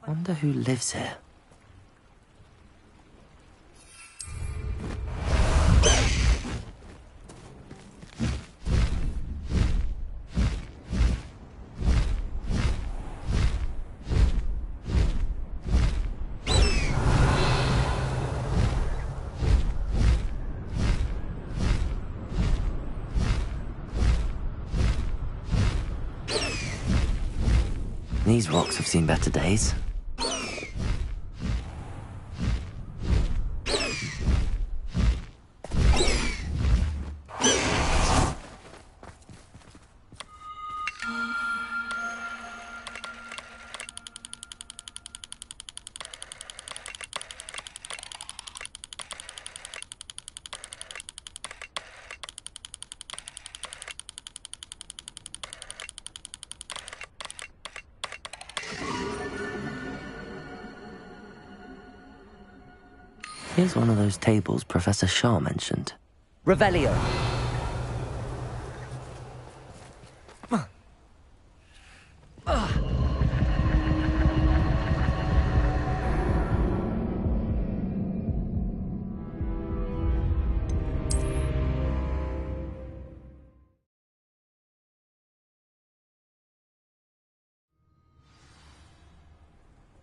Wonder who lives here. These rocks have seen better days. Here's one of those tables Professor Shah mentioned. Revelio.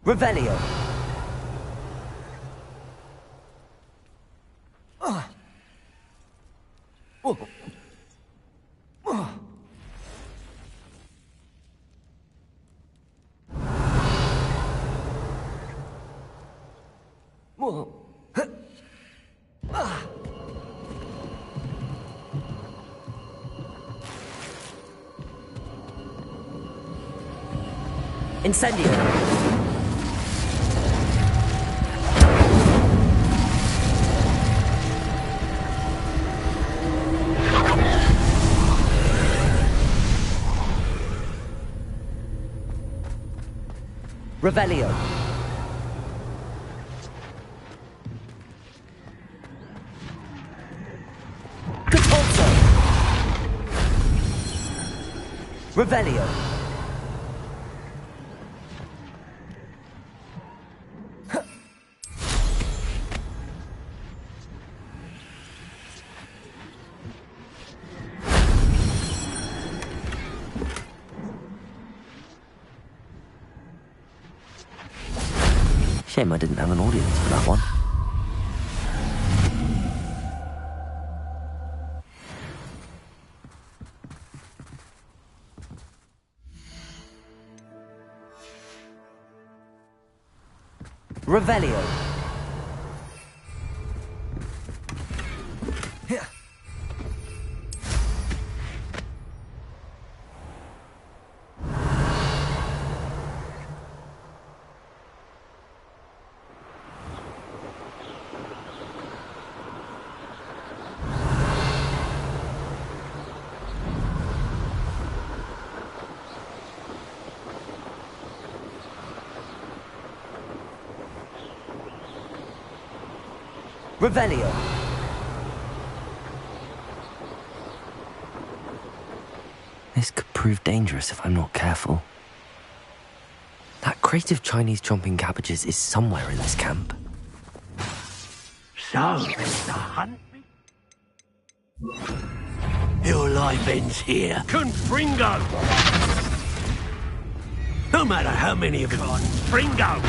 Revelio. Incendio. Revelio. Capulso. Revelio. Shame I didn't have an audience for that one. Revelio. Revelio. This could prove dangerous if I'm not careful. That crate of Chinese chomping cabbages is somewhere in this camp. So, Mr. Hunt? Your life ends here. Confringo! No matter how many of them... Confringo!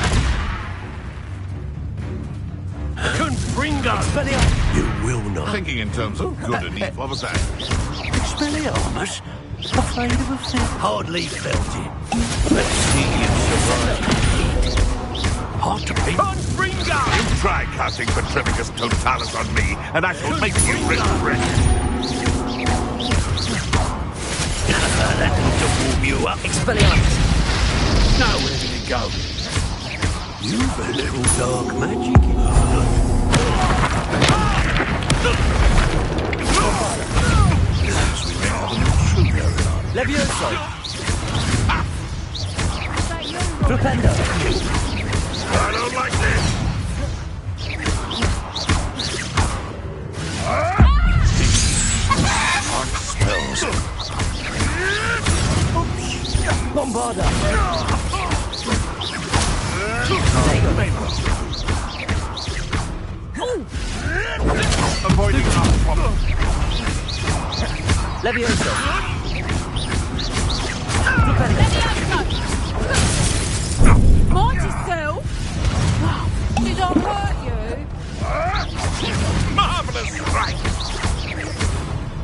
Confringo! You will not. Thinking in terms of good and evil, what was that? Expelliarmus? Afraid of a thing? Hardly felt it. Let's see you survive. Hard to beat. Confringo! You try casting Petrificus Totalis on me, and I shall make you regret. That ought to warm you up. Expelliarmus. Now where did it go? You've a little dark magic in you. Levioso. Flipendo. I don't like this. On spells. Bombarda. Avoiding our problem. Levioso. Mind yourself! Did I hurt you? Marvelous strike!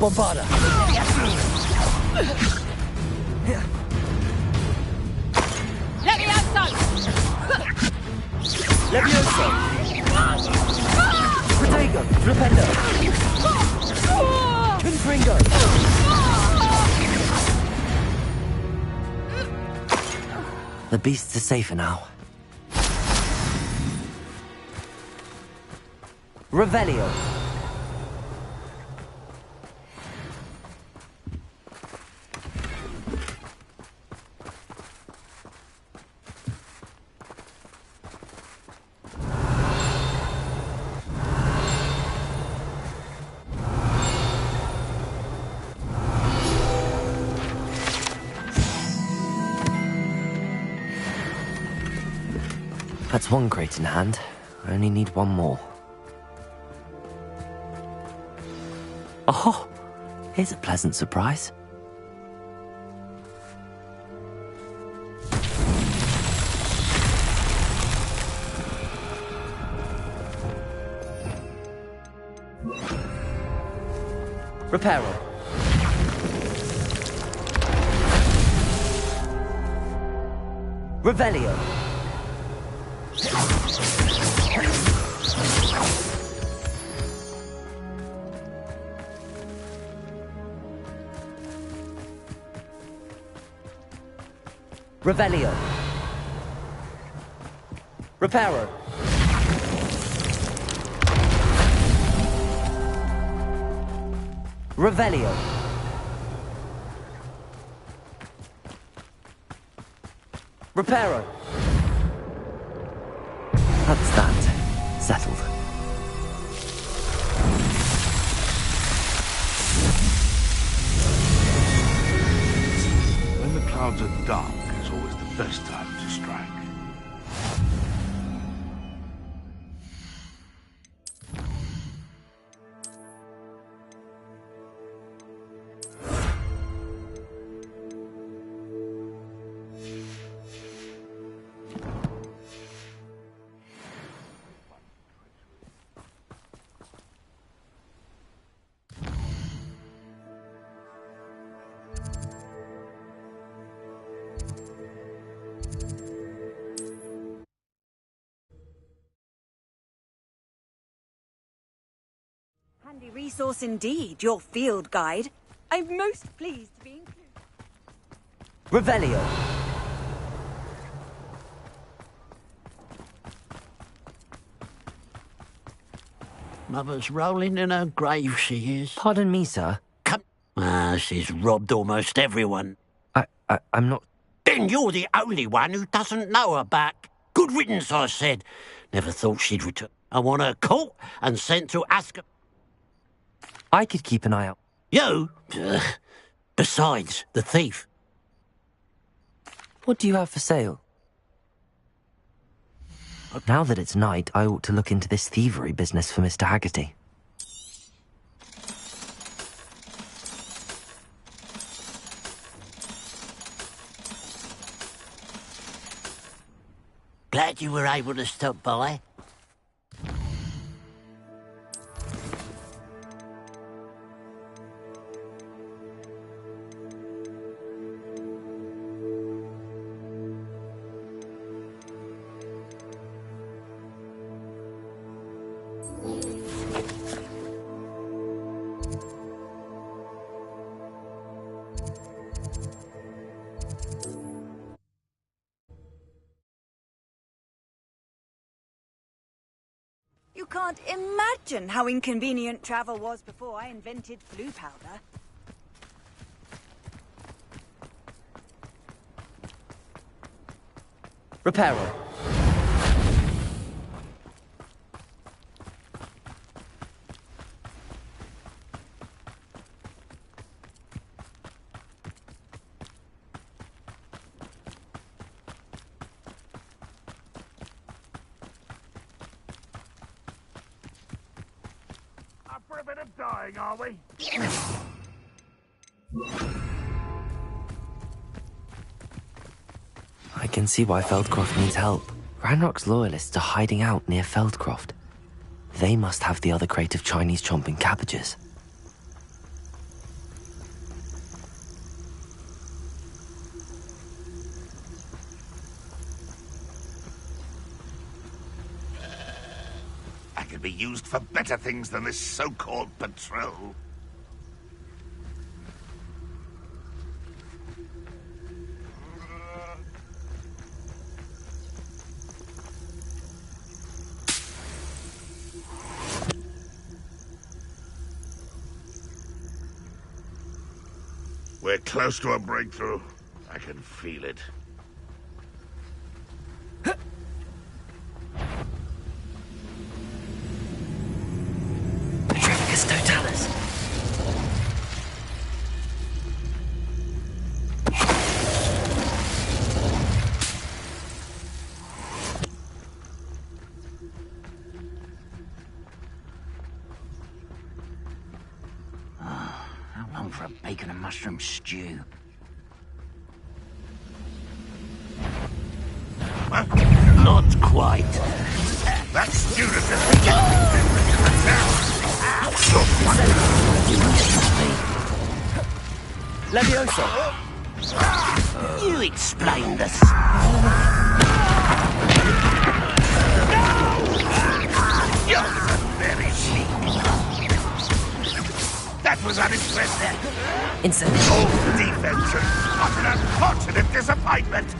Bombarda. Levioso! Levioso. Protego. Flipendo. Confringo. The beasts are safer now. Revelio. That's one crate in hand. I only need one more. Oh, here's a pleasant surprise. Reparo. Revelio. Revelio. Reparo. Revelio. Reparo. That's that. Settled. When the clouds are dark, it's always the best time to strike. Handy resource indeed, your field guide. I'm most pleased to be included. Revelio. Mother's rolling in her grave, she is. Pardon me, sir. Come. She's robbed almost everyone. I'm not... Then you're the only one who doesn't know her back. Good riddance, I said. Never thought she'd return. I want her caught and sent to Azkaban. I could keep an eye out. You? Besides, the thief. What do you have for sale? Now that it's night, I ought to look into this thievery business for Mr. Haggerty. Glad you were able to stop by. You can't imagine how inconvenient travel was before I invented blue powder. Reparo. bit of dying, are we? I can see why Feldcroft needs help. Ranrock's loyalists are hiding out near Feldcroft. They must have the other crate of Chinese chomping cabbages. I could be used for better things than this so-called patrol. We're close to a breakthrough. I can feel it. Petrificus totalis. How long for a bacon and mushroom stew? Not quite. That student is... Leviosa! You explain this. You're very sleek. That was unimpressive. Incendiary. Oh, defense and what an unfortunate disappointment.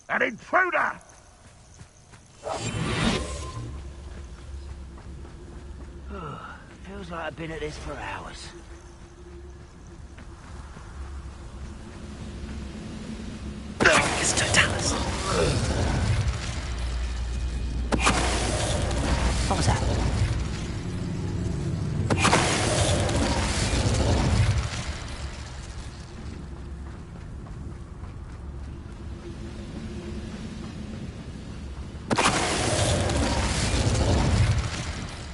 An intruder! Feels like I've been at this for hours. Petrificus totalis. What was that?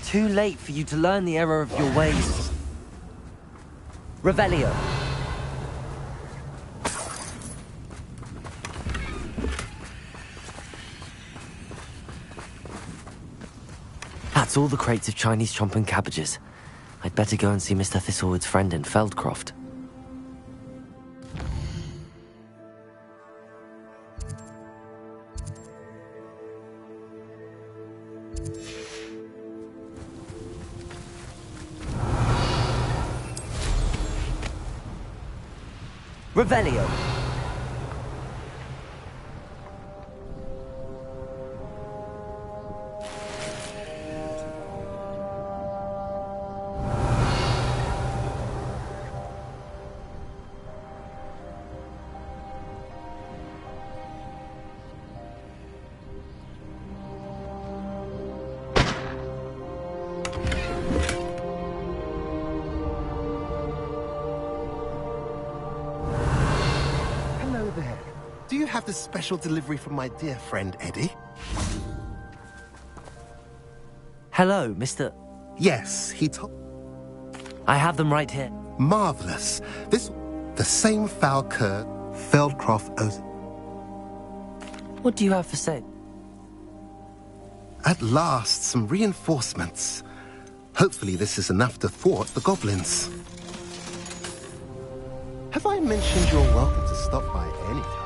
Too late for you to learn the error of your ways. Revelio. That's all the crates of Chinese chomping cabbages. I'd better go and see Mr. Thistlewood's friend in Feldcroft. Revelio. Hello there. Do you have the special delivery from my dear friend Eddie? Hello, Mr. Yes, he told... I have them right here. Marvelous. The same foul cur Feldcroft owes... What do you have for sale? At last, some reinforcements. Hopefully this is enough to thwart the goblins. Have I mentioned you're welcome to stop by any time?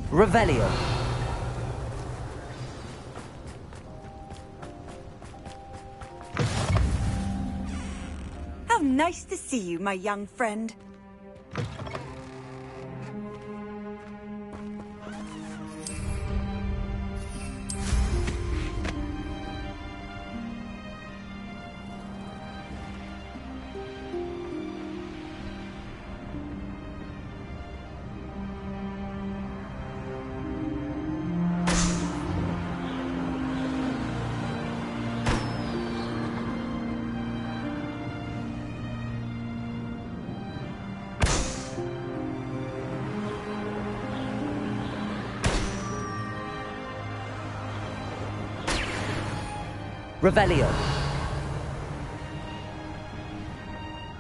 Revelio. How nice to see you, my young friend. Revelio.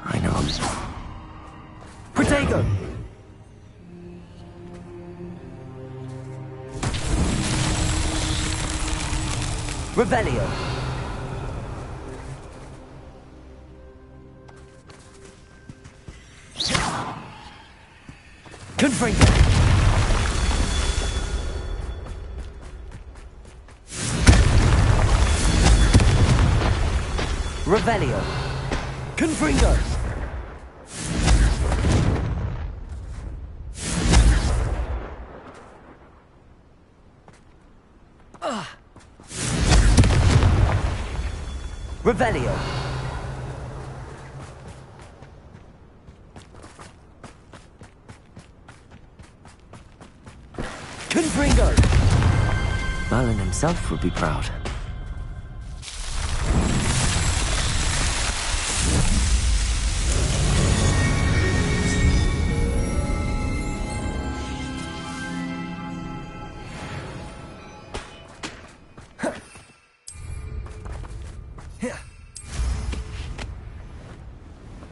I know. Protego. Revelio. Confringo. Revelio. Confringo. Revelio. Confringo. Merlin himself would be proud.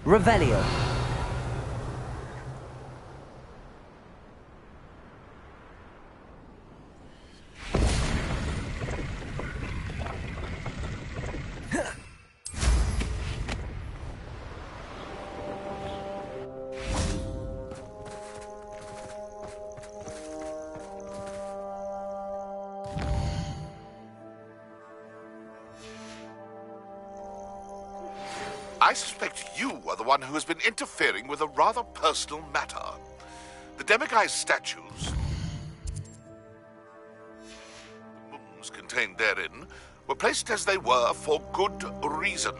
Revelio. I suspect you are the one who has been interfering with a rather personal matter. The demiguise statues, the moons contained therein, were placed as they were for good reason.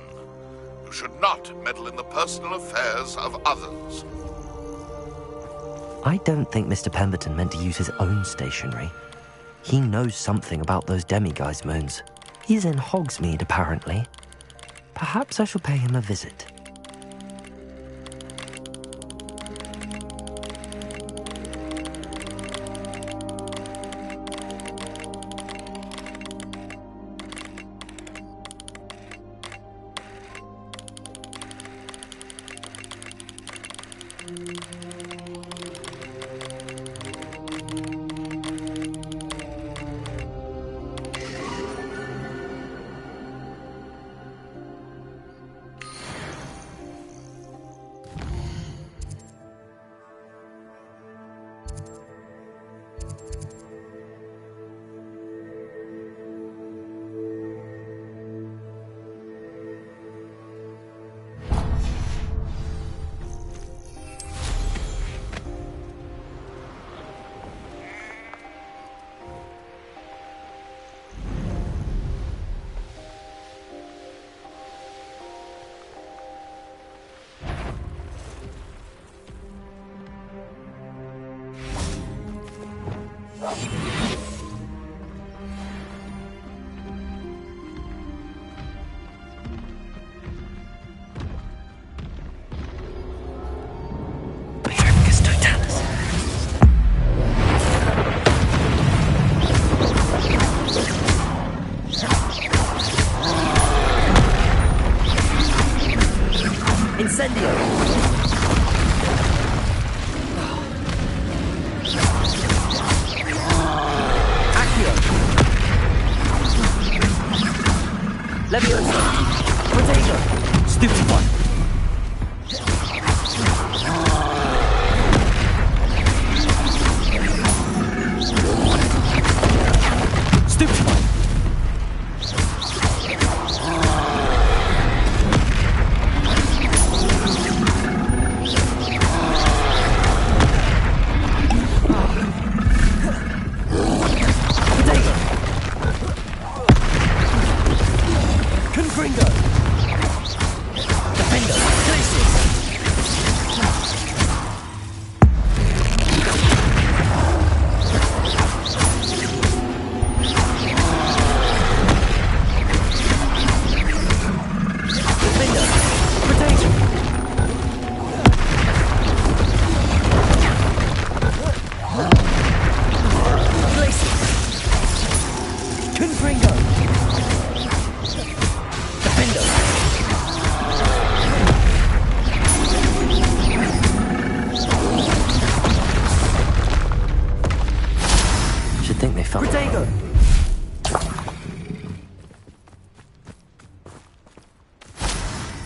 You should not meddle in the personal affairs of others. I don't think Mr. Pemberton meant to use his own stationery. He knows something about those demiguise moons. He's in Hogsmeade, apparently. Perhaps I shall pay him a visit.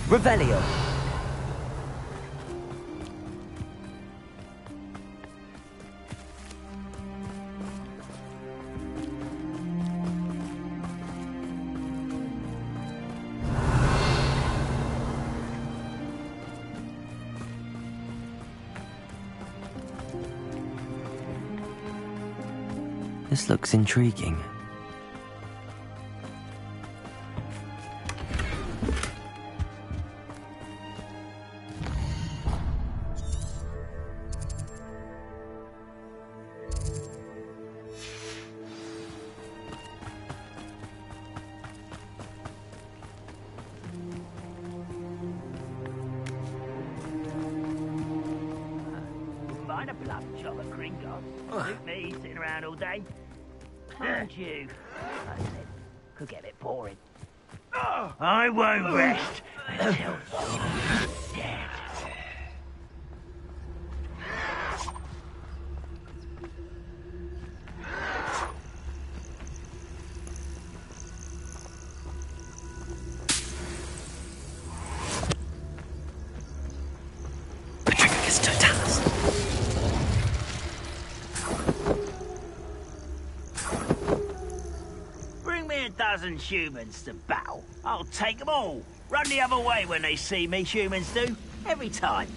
Revelio. This looks intriguing. Mind a bluff job at Gringotts. Suit me, sitting around all day. And you. I said, could get a bit boring. I won't rest until you're dead. Patricus Totalis. Bring me a dozen humans to battle. I'll take them all. Run the other way when they see me, humans do. Every time.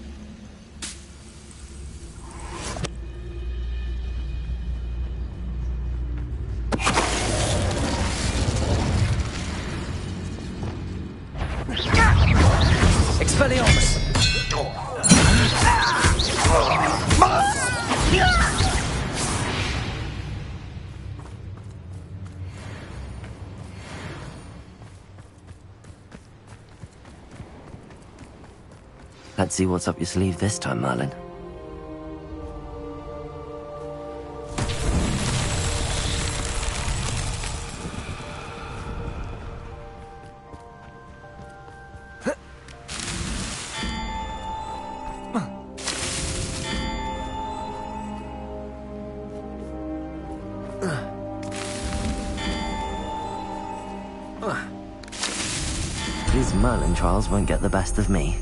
Expelliarmus. Let's see what's up your sleeve this time, Merlin. These Merlin trials won't get the best of me.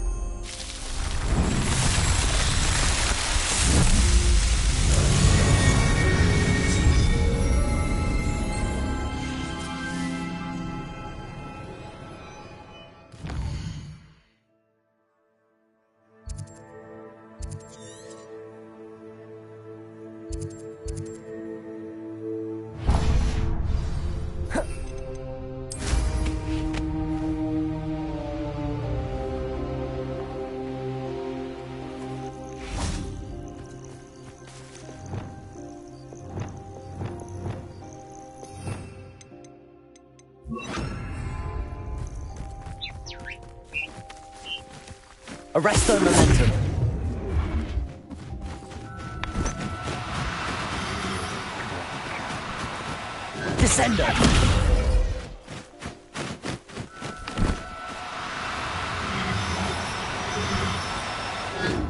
Arresto momentum. Descendo.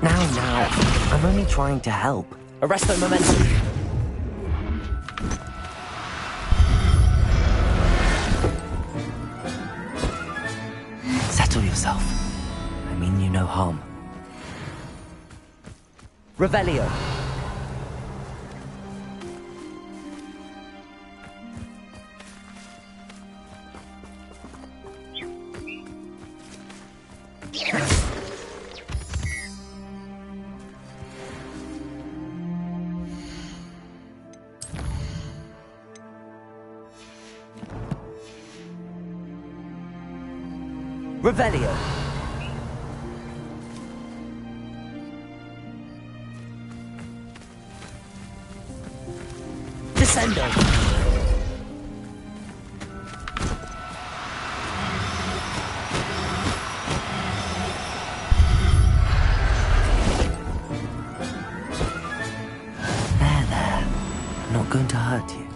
Now, I'm only trying to help. Arresto momentum. Settle yourself. I mean you no harm. Revelio. Revelio. Descendo. There. Not going to hurt you.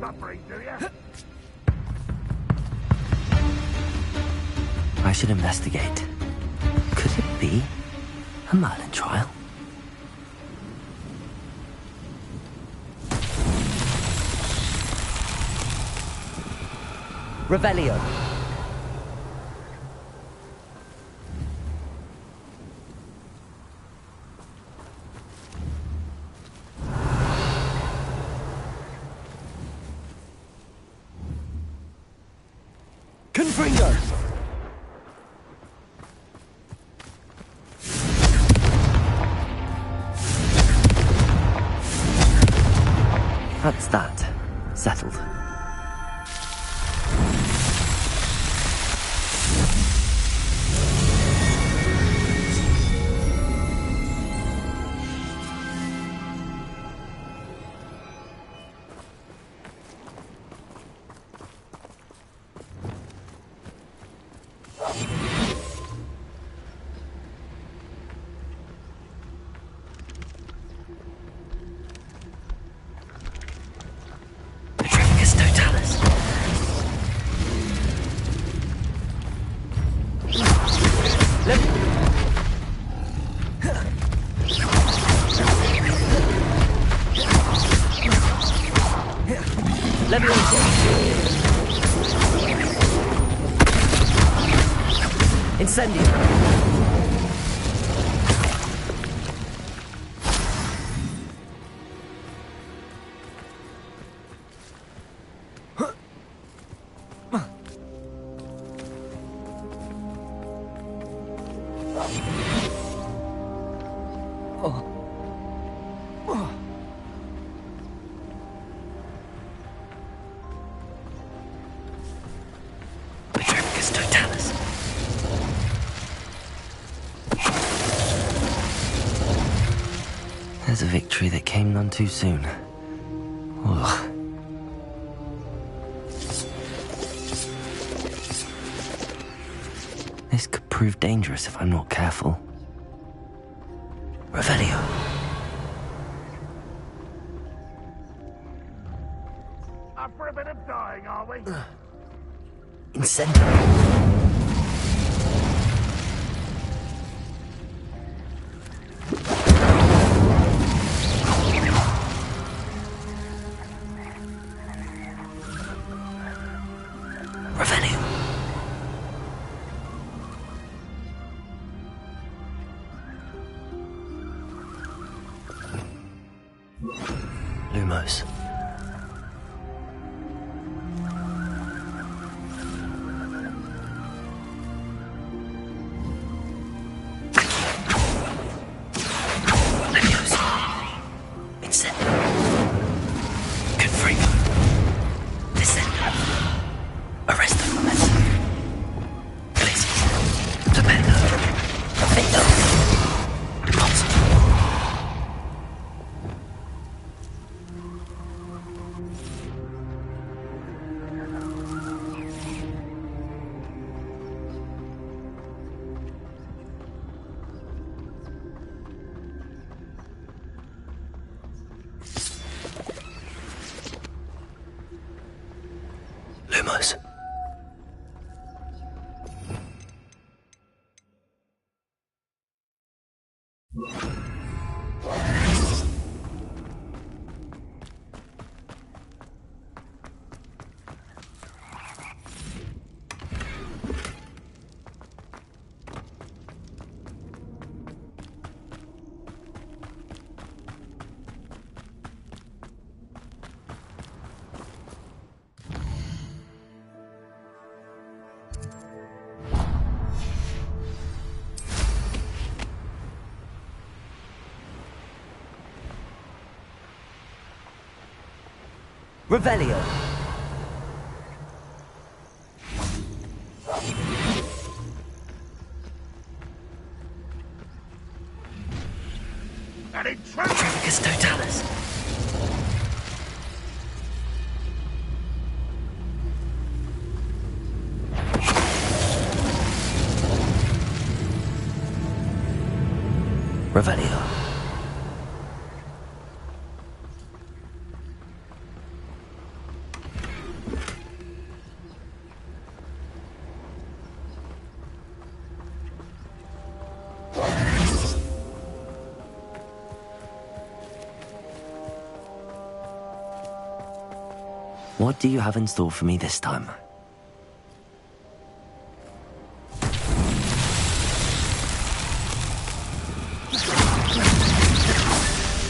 buffering, do you? I should investigate. Could it be a Merlin trial? Revelio. Confringo. That's that. Settled. Incendio. There's a victory that came none too soon. Ugh. This could prove dangerous if I'm not careful. Revelio. Up for a bit of dying, are we? Incendio. Lumos. Leviosa. Incendio. Confringo. Descendo. Arresto momentum. Glacius. Torpedo. Perfecto. Deposit. Lumos. Revelio. And it trapped. Trafficus totalis. Revelio. What do you have in store for me this time?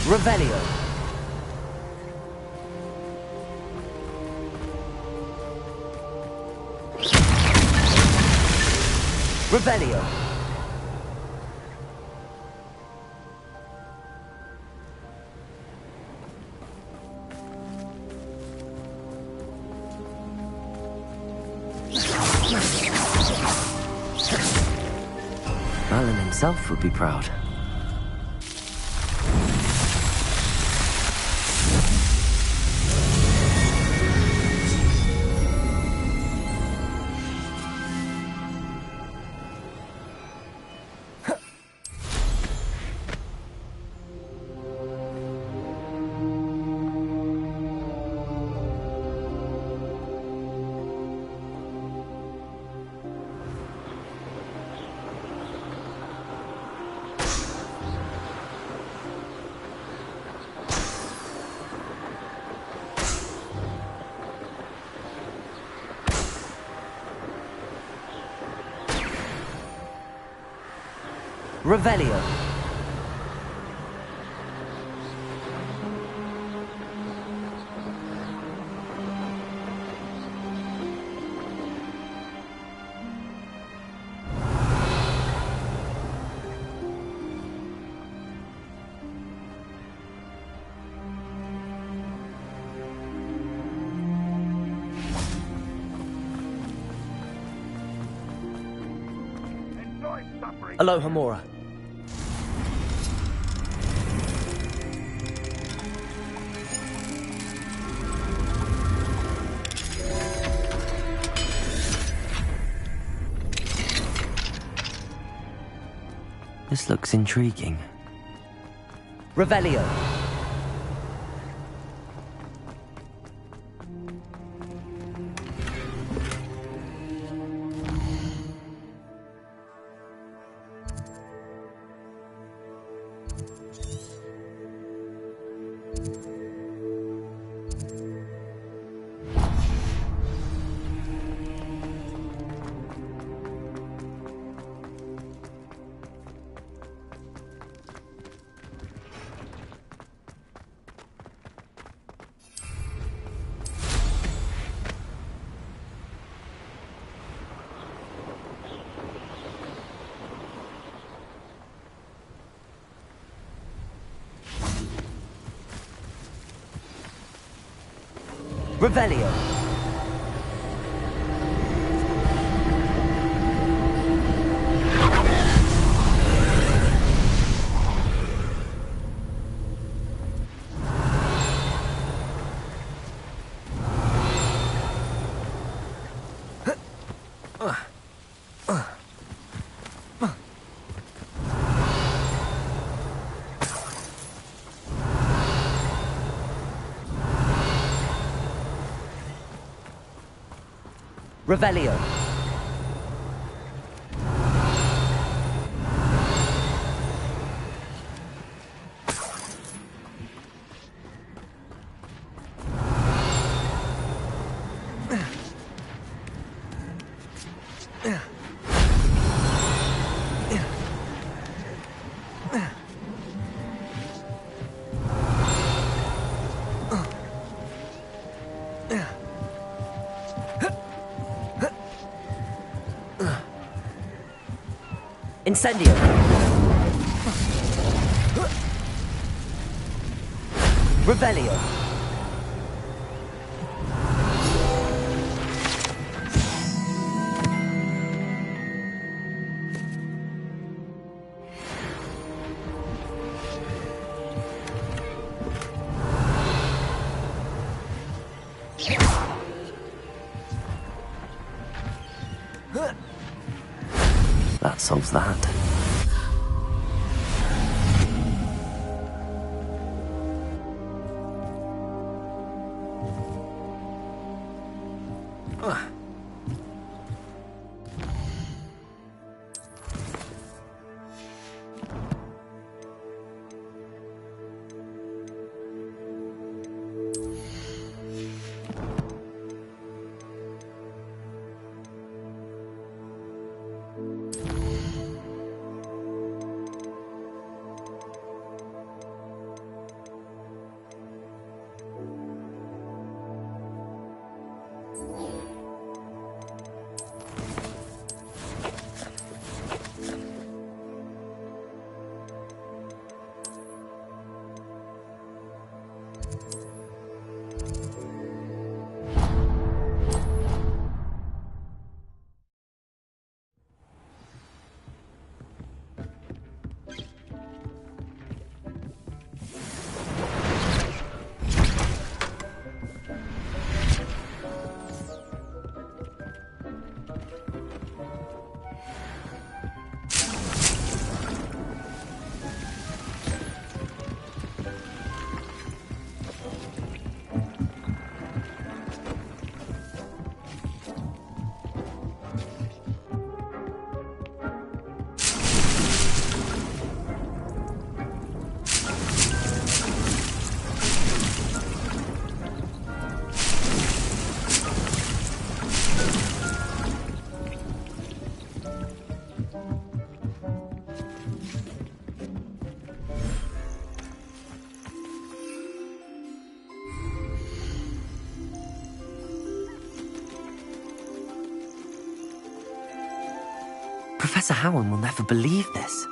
Revelio. Revelio. Merlin himself would be proud. Revelio. Aloha Mora. This looks intriguing. Revelio. Revelio. Revelio. Incendio. Revelio. That solves that. Professor Howard will never believe this.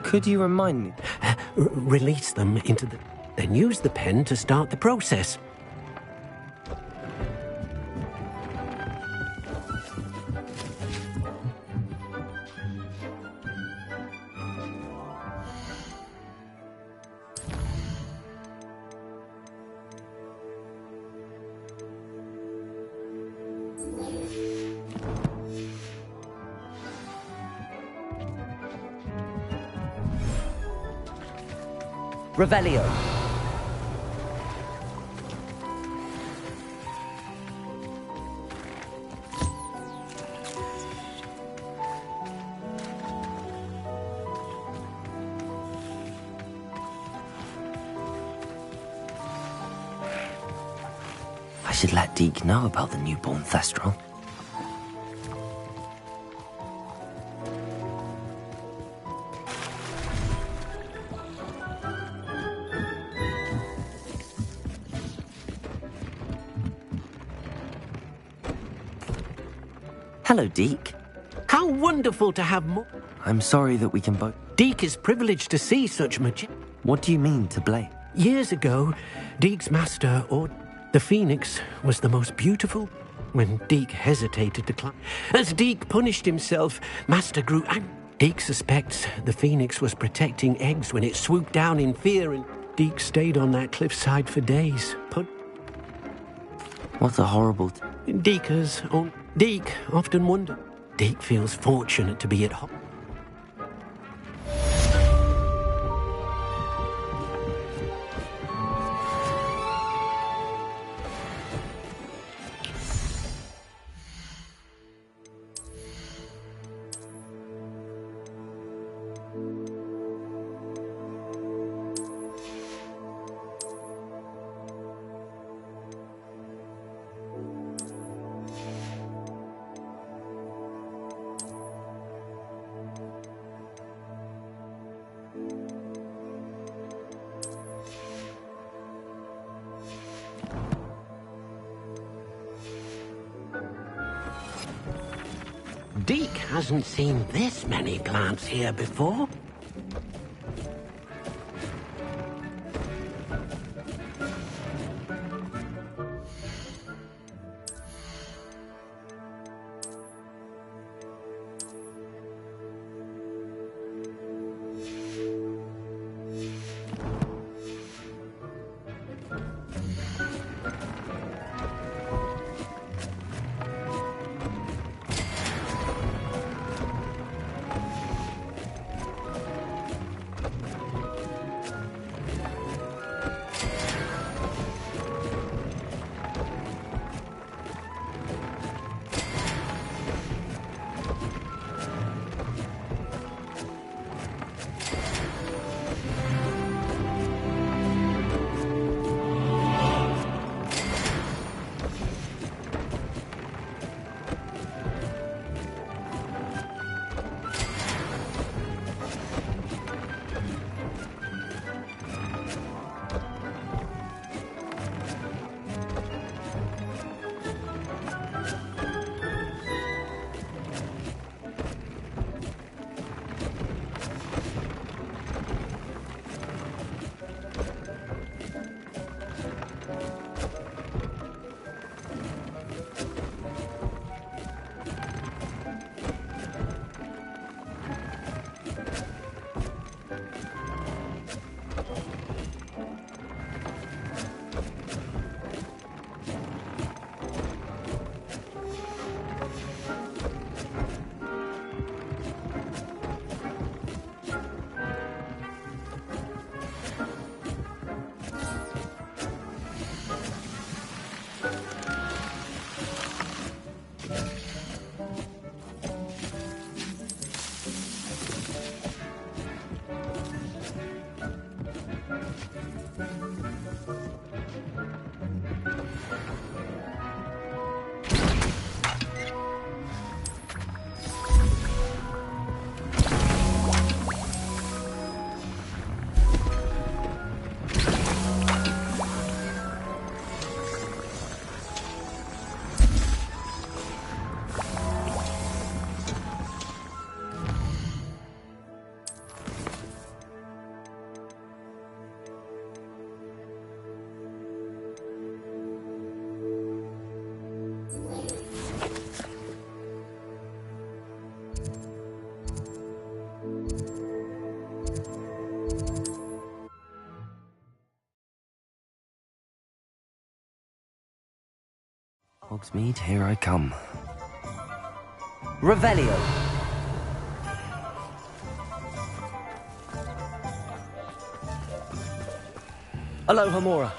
Could you remind me? Release them into the... Then use the pen to start the process. Revelio. I should let Deke know about the newborn Thestral. Hello, Deke. How wonderful to have more. I'm sorry that we can both... Deke is privileged to see such majesty. What do you mean, to blame? Years ago, Deke's master, or the Phoenix, was the most beautiful. When Deke hesitated to climb, as Deke punished himself, Master grew angry. Deke suspects the Phoenix was protecting eggs when it swooped down in fear, and Deke stayed on that cliffside for days. What a horrible... Deke often wondered. Deke feels fortunate to be at home. Deke hasn't seen this many plants here before. Hogsmeade, here I come. Revelio. Aloha Mora.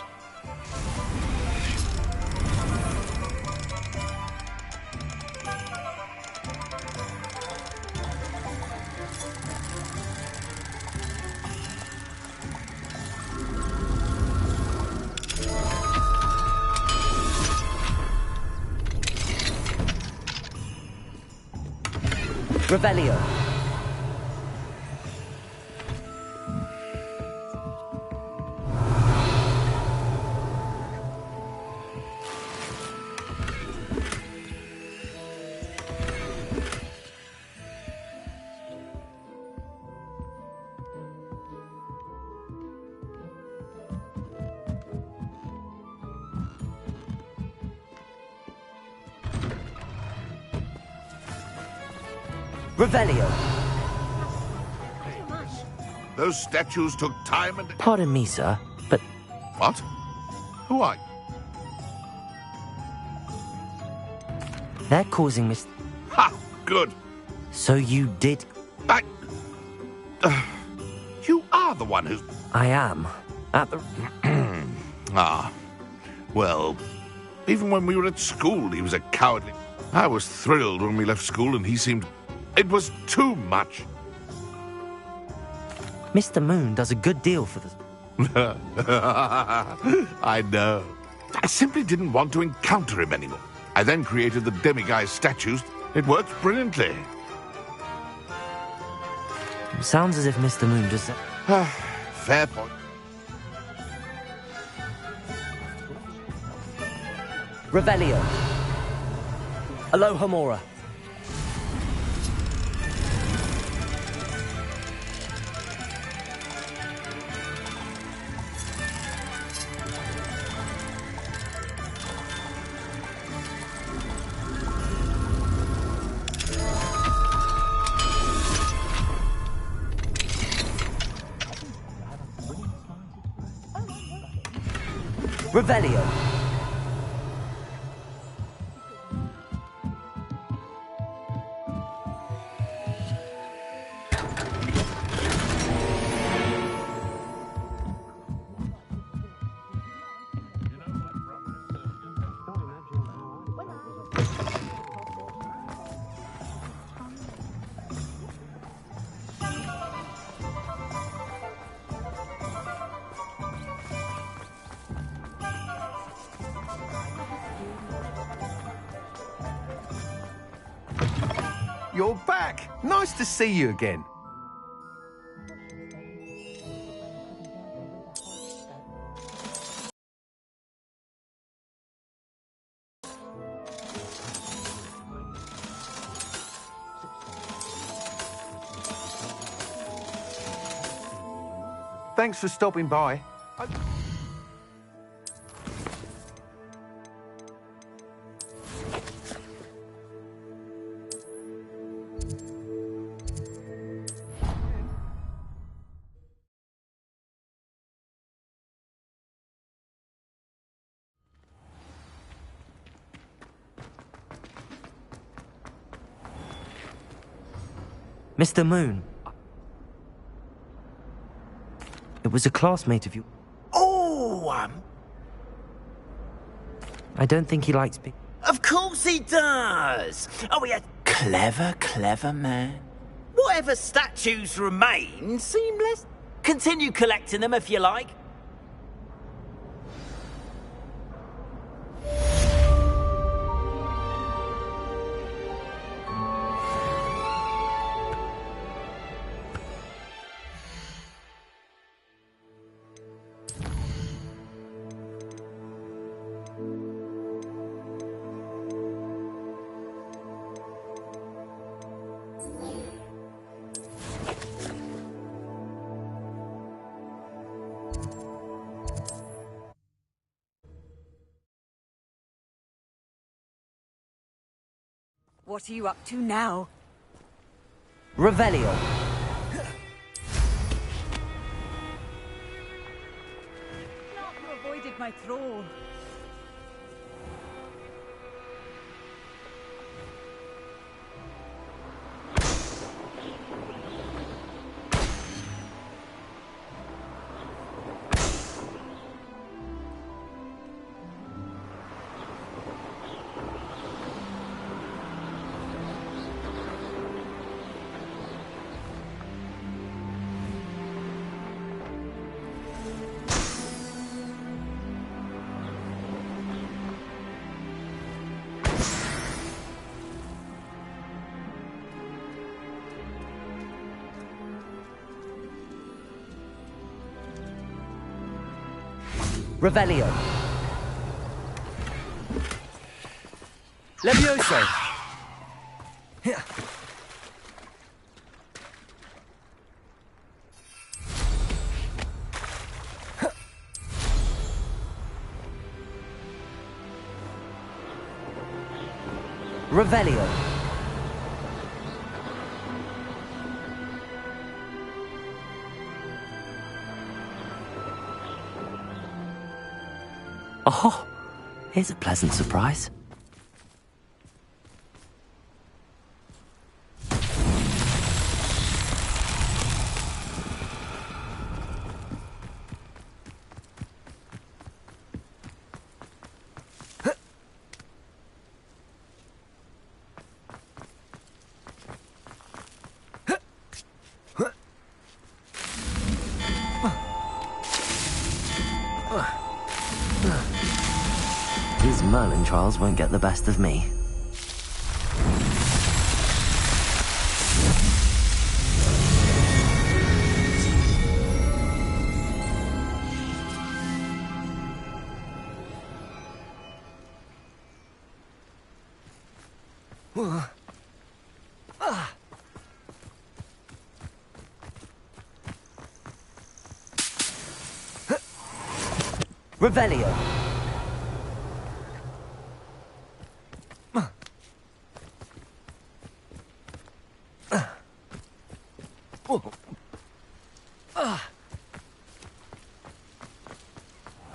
Revelio. Revelio. Those statues took time and... Pardon me, sir, but... What? Who are you? They're causing mis... Ha! Good. So you did... You are the one who's... I am. At the... Ah. Well, even when we were at school, he was a cowardly... I was thrilled when we left school and he seemed... It was too much. Mr. Moon does a good deal for this. I know. I simply didn't want to encounter him anymore. I then created the demiguise statues. It worked brilliantly. Sounds as if Mr. Moon just... Fair point. Revelio. Aloha Mora. Revelio. You're back. Nice to see you again. Thanks for stopping by. Mr. Moon. It was a classmate of you. Oh, I don't think he likes me. of course he does. Oh, yeah, clever man. Whatever statues remain, seamless. Continue collecting them if you like. What are you up to now? Revelio. You avoided my thrall. Revelio. Levioso. Revelio. Oh, here's a pleasant surprise. These Merlin trials won't get the best of me. Revelio.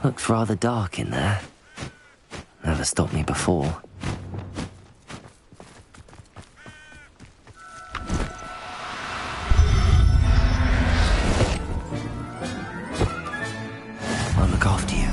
Looks rather dark in there. Never stopped me before. I'll look after you.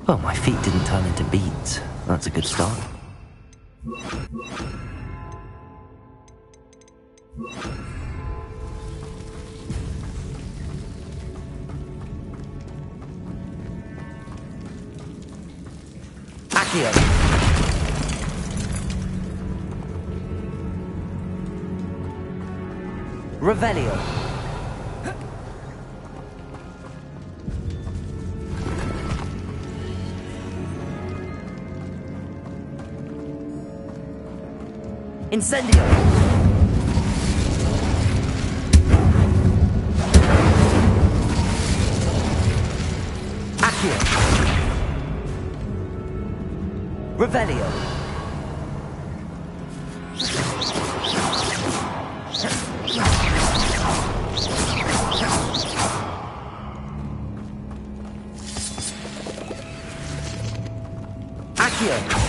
Well, my feet didn't turn into beads. That's a good start. Accio. Revelio. Incendio. Accio. Revelio. Accio.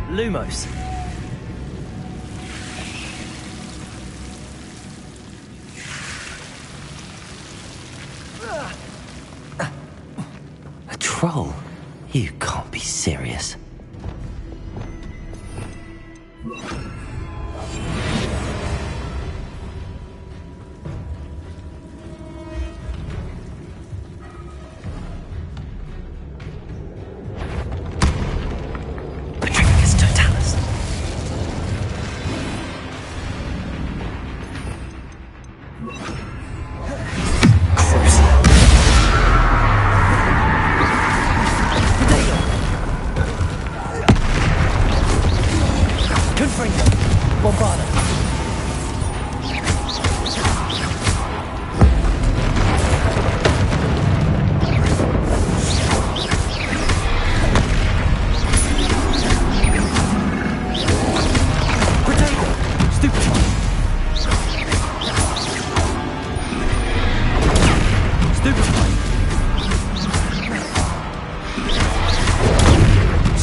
Lumos. A troll? You can't be serious.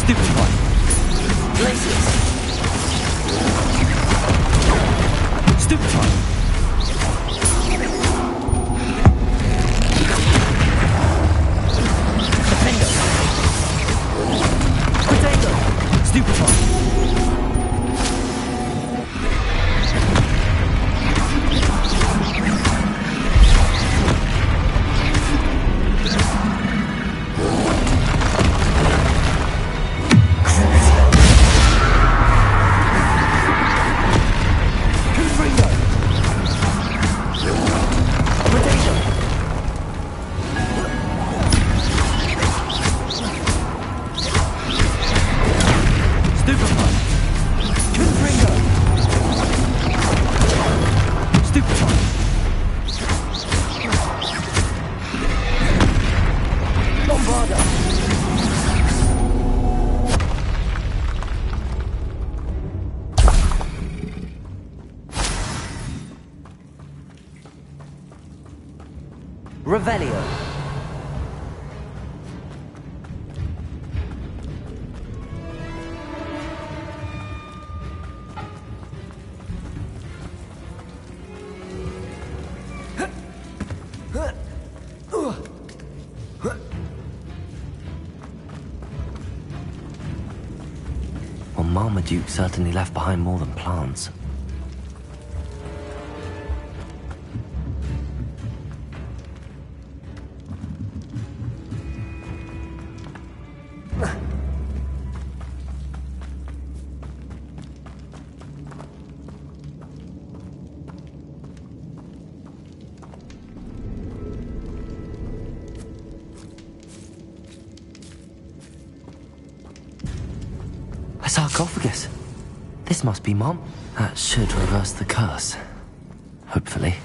Stupefy. Glacius. Stupefy. Defender. Potato. Stupefy. Revelio. Well, Marmaduke certainly left behind more than plants. A sarcophagus. This must be Mom. That should reverse the curse. Hopefully.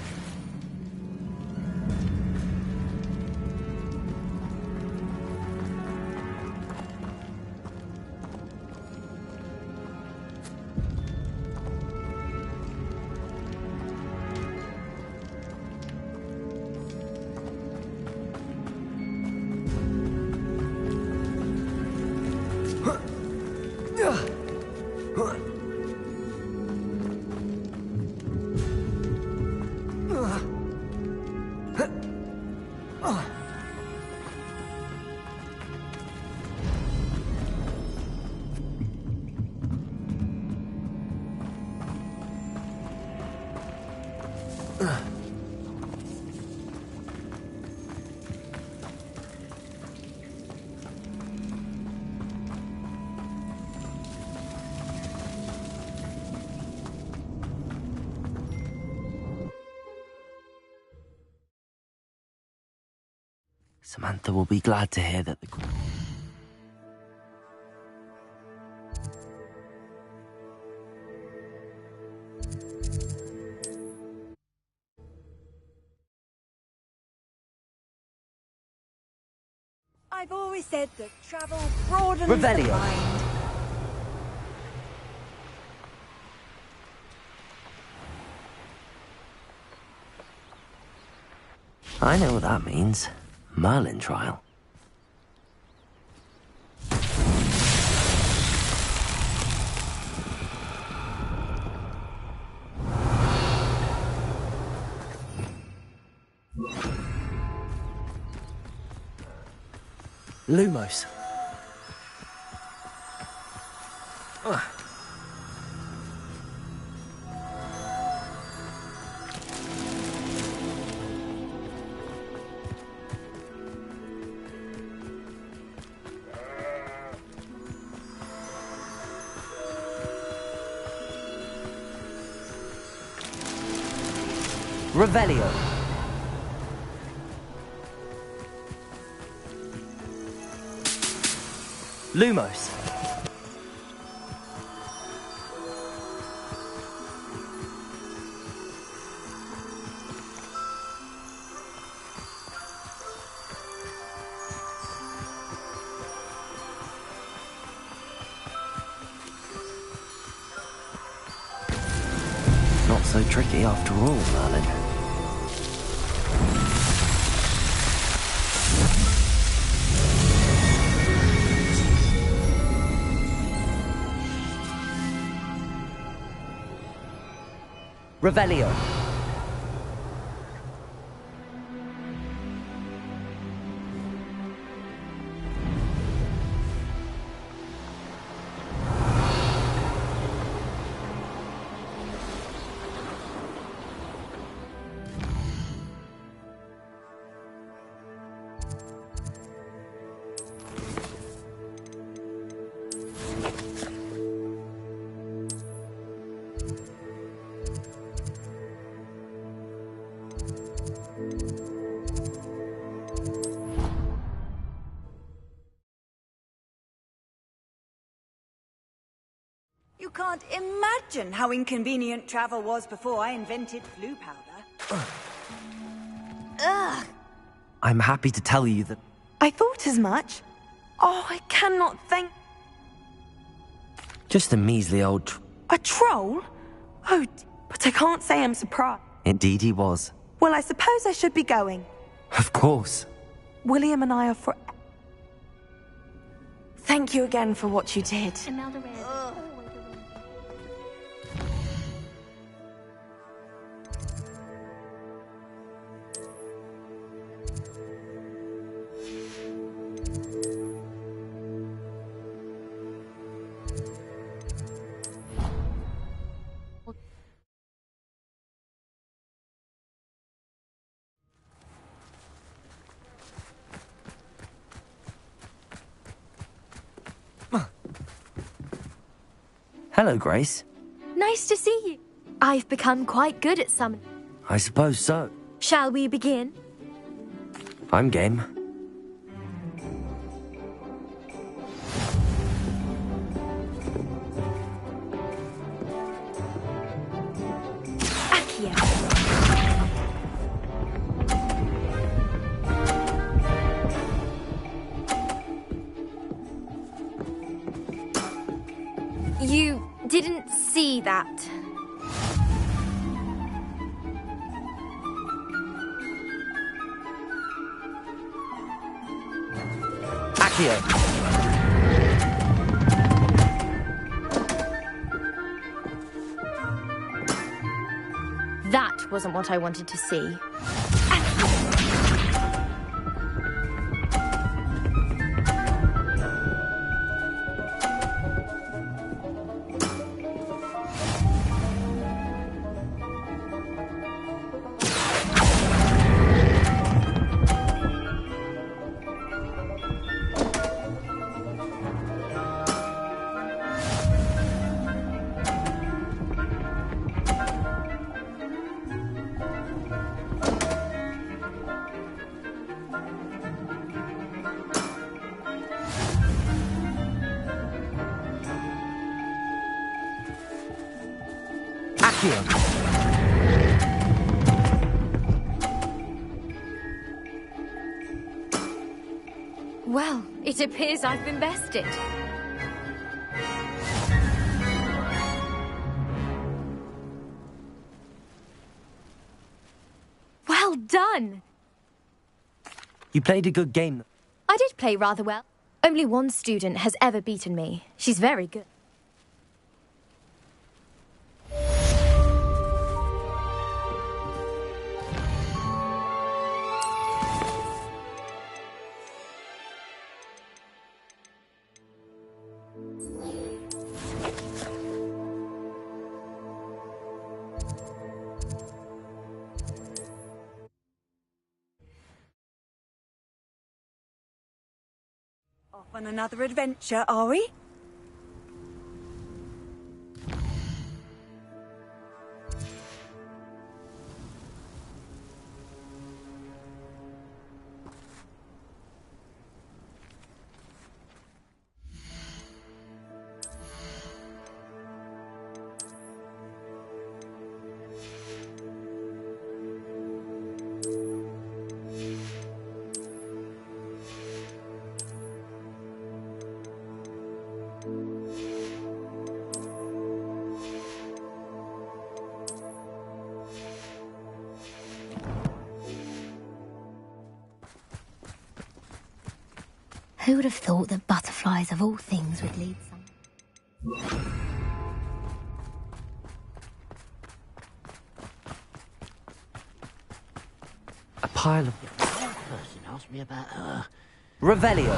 Samantha will be glad to hear that the... I've always said that travel broadens Revelio. the mind. I know what that means. Merlin trial. Lumos. Revelio. Lumos. Not so tricky after all, Merlin. Revelio. You can't imagine how inconvenient travel was before I invented flu powder. Ugh. I'm happy to tell you that... I thought as much. Oh, I cannot thank... Just a measly old... A troll? Oh, but I can't say I'm surprised. Indeed he was. Well, I suppose I should be going. Of course. William and I are for... Thank you again for what you did. Hello, Grace. Nice to see you. I've become quite good at summoning. I suppose so. Shall we begin? I'm game. Accio. You didn't see that. Accio. That wasn't what I wanted to see. Well, it appears I've been bested. Well done! You played a good game. I did play rather well. Only one student has ever beaten me. She's very good. Off on another adventure, are we? Who would have thought that butterflies of all things would lead some... pile of... One person asked me about her. Revelio.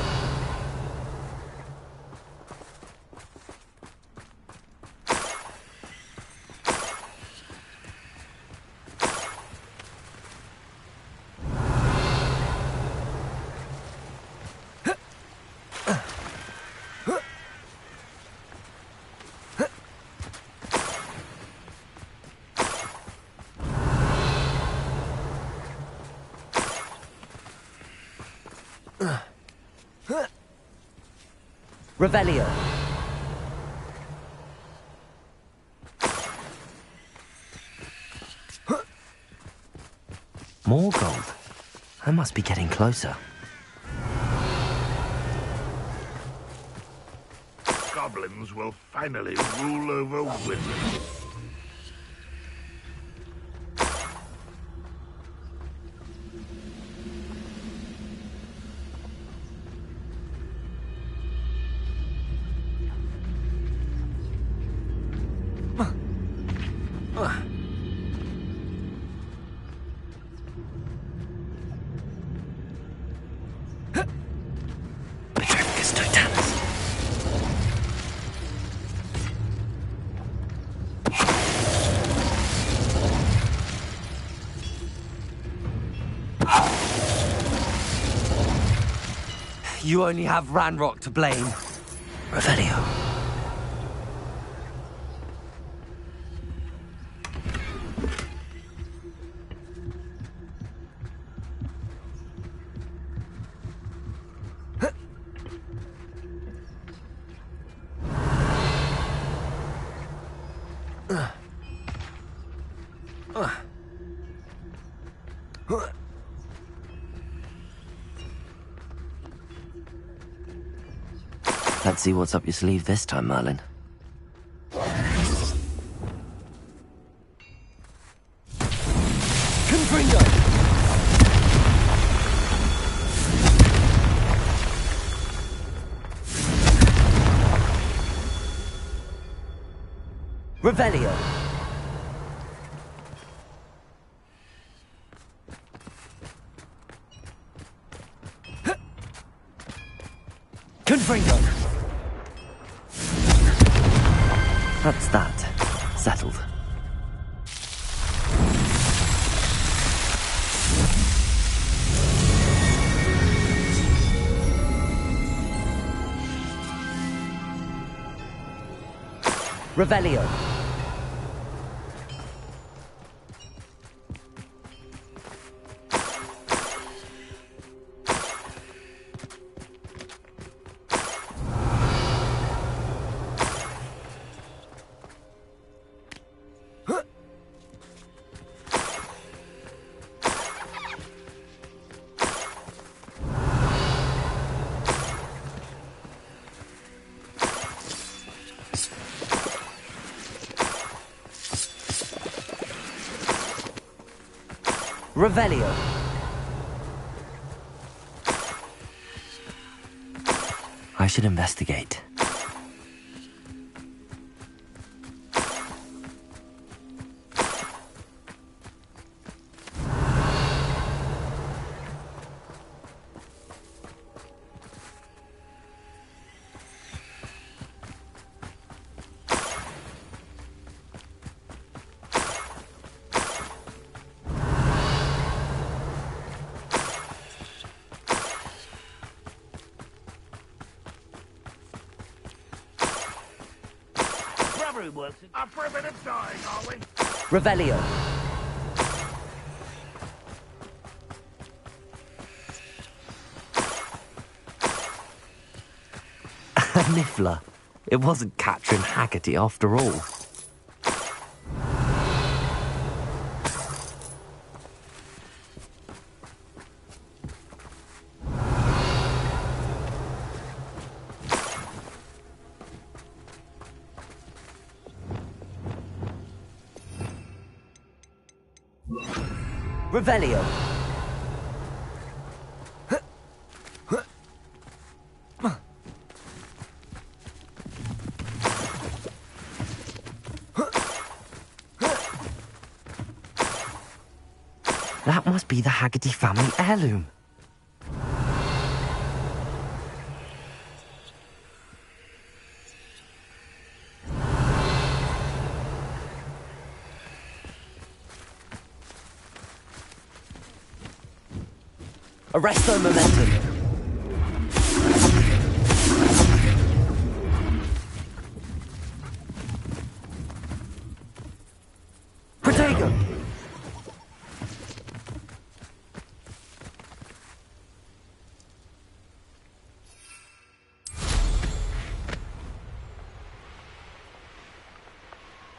Revelio. More gold. I must be getting closer. Goblins will finally rule over wizards. You only have Ranrock to blame. Revelio. Let's see what's up your sleeve this time, Merlin. Confringo! Revelio. Confringo. That's that. Settled. Revelio. Revelio. I should investigate. Up for a bit of dying, are we? Revelio. Niffler. It wasn't Catherine Haggerty after all. Revelio. That must be the Haggerty family heirloom. Arresto momentum. Protego!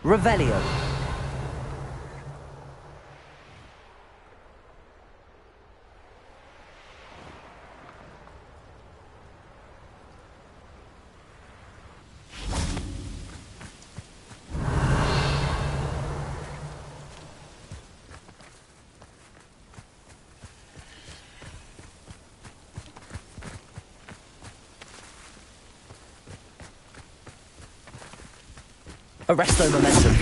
Revelio. Arresto momentum.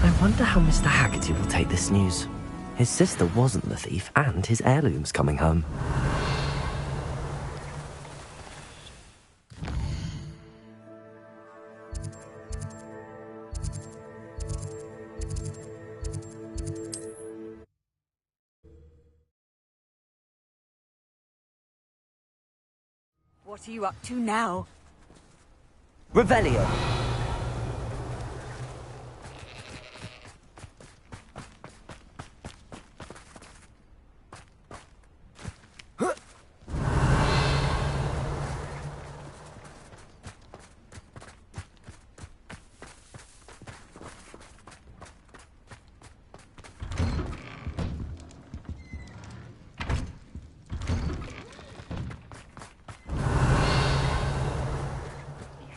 I wonder how Mr. Haggerty will take this news. His sister wasn't the thief, and his heirloom's coming home. What are you up to now? Revelio.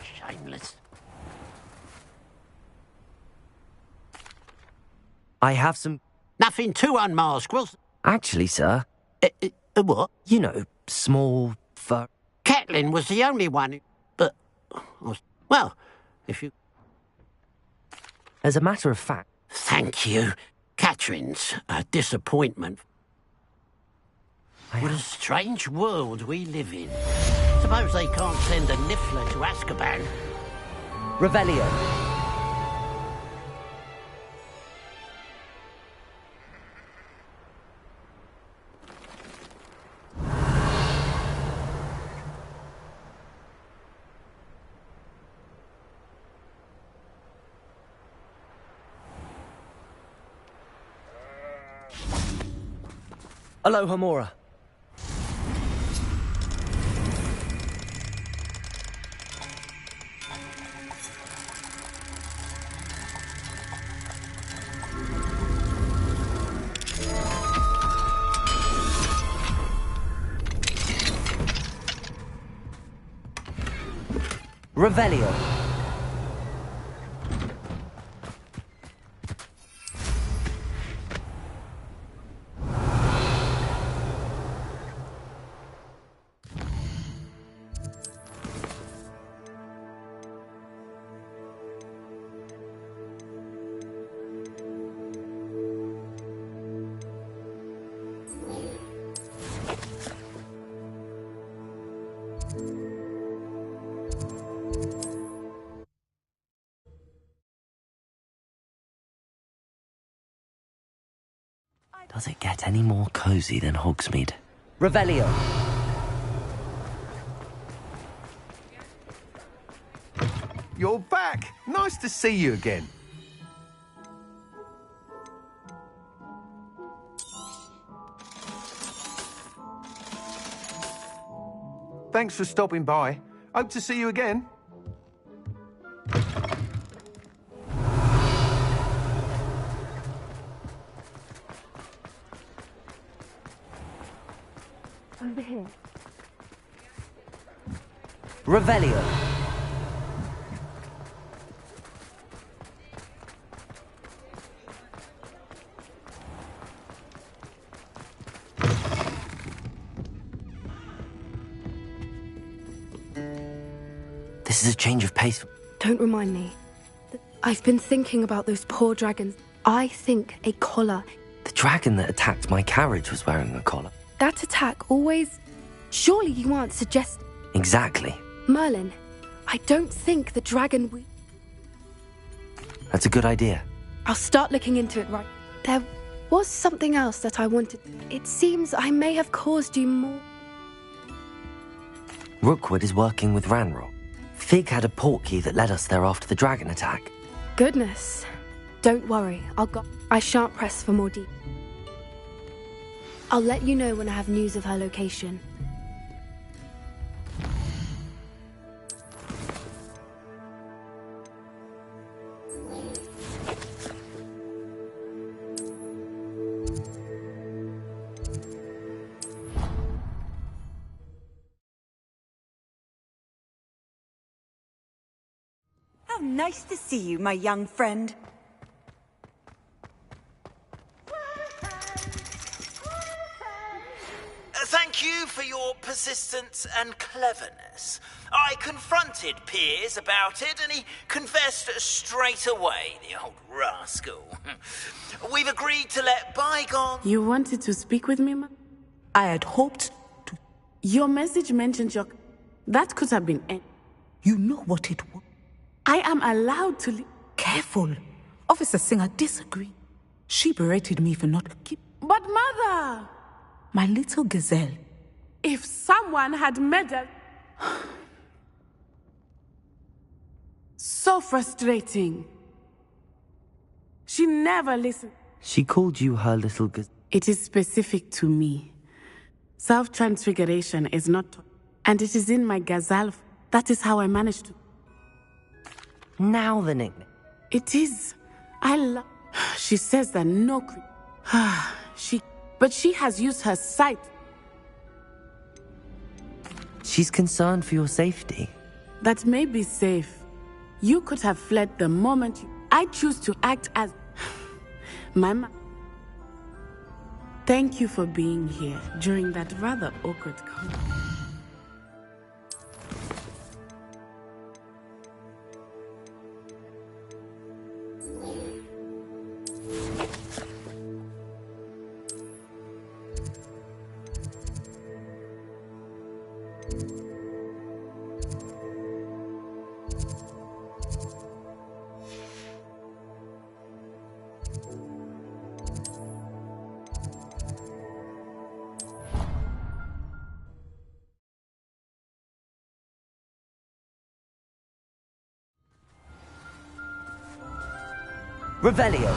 Shameless. I have some... Nothing too unmasked, Wilson. Actually, sir. What? You know, small, fur... Catelyn was the only one who... But... Well, if you... As a matter of fact... Thank you. Catherine's a disappointment. What a strange world we live in. Suppose they can't send a Niffler to Azkaban. Revelio. Aloha Mora. Revelio. Does it get any more cosy than Hogsmeade? Revelio. You're back. Nice to see you again. Thanks for stopping by. Hope to see you again. Over here. Revelio. This is a change of pace. Don't remind me. I've been thinking about those poor dragons. I think a collar. The dragon that attacked my carriage was wearing a collar. That attack always... Surely you aren't suggesting... Exactly. Merlin, I don't think the dragon we... That's a good idea. I'll start looking into it right. There was something else that I wanted. It seems I may have caused you more... Rookwood is working with Ranrock. Fig had a portkey that led us there after the dragon attack. Goodness. Don't worry, I shan't press for more deep. I'll let you know when I have news of her location. How nice to see you, my young friend. Thank you for your persistence and cleverness. I confronted Piers about it, and he confessed straight away, the old rascal. We've agreed to let bygones... You wanted to speak with me, ma? I had hoped to. Your message mentioned your... That could have been... You know what it was. I am allowed to... Careful. Officer Singer disagreed. She berated me for not keep... But mother... My little gazelle. If someone had meddled... So frustrating. She never listened. She called you her little gazelle. It is specific to me. Self-transfiguration is not... And it is in my gazelle. That is how I managed to... Now the nickname. It is. I love... She says that no... But she has used her sight. She's concerned for your safety. That may be safe. You could have fled the moment you... I choose to act as... Mama. Thank you for being here during that rather awkward call. Revelio.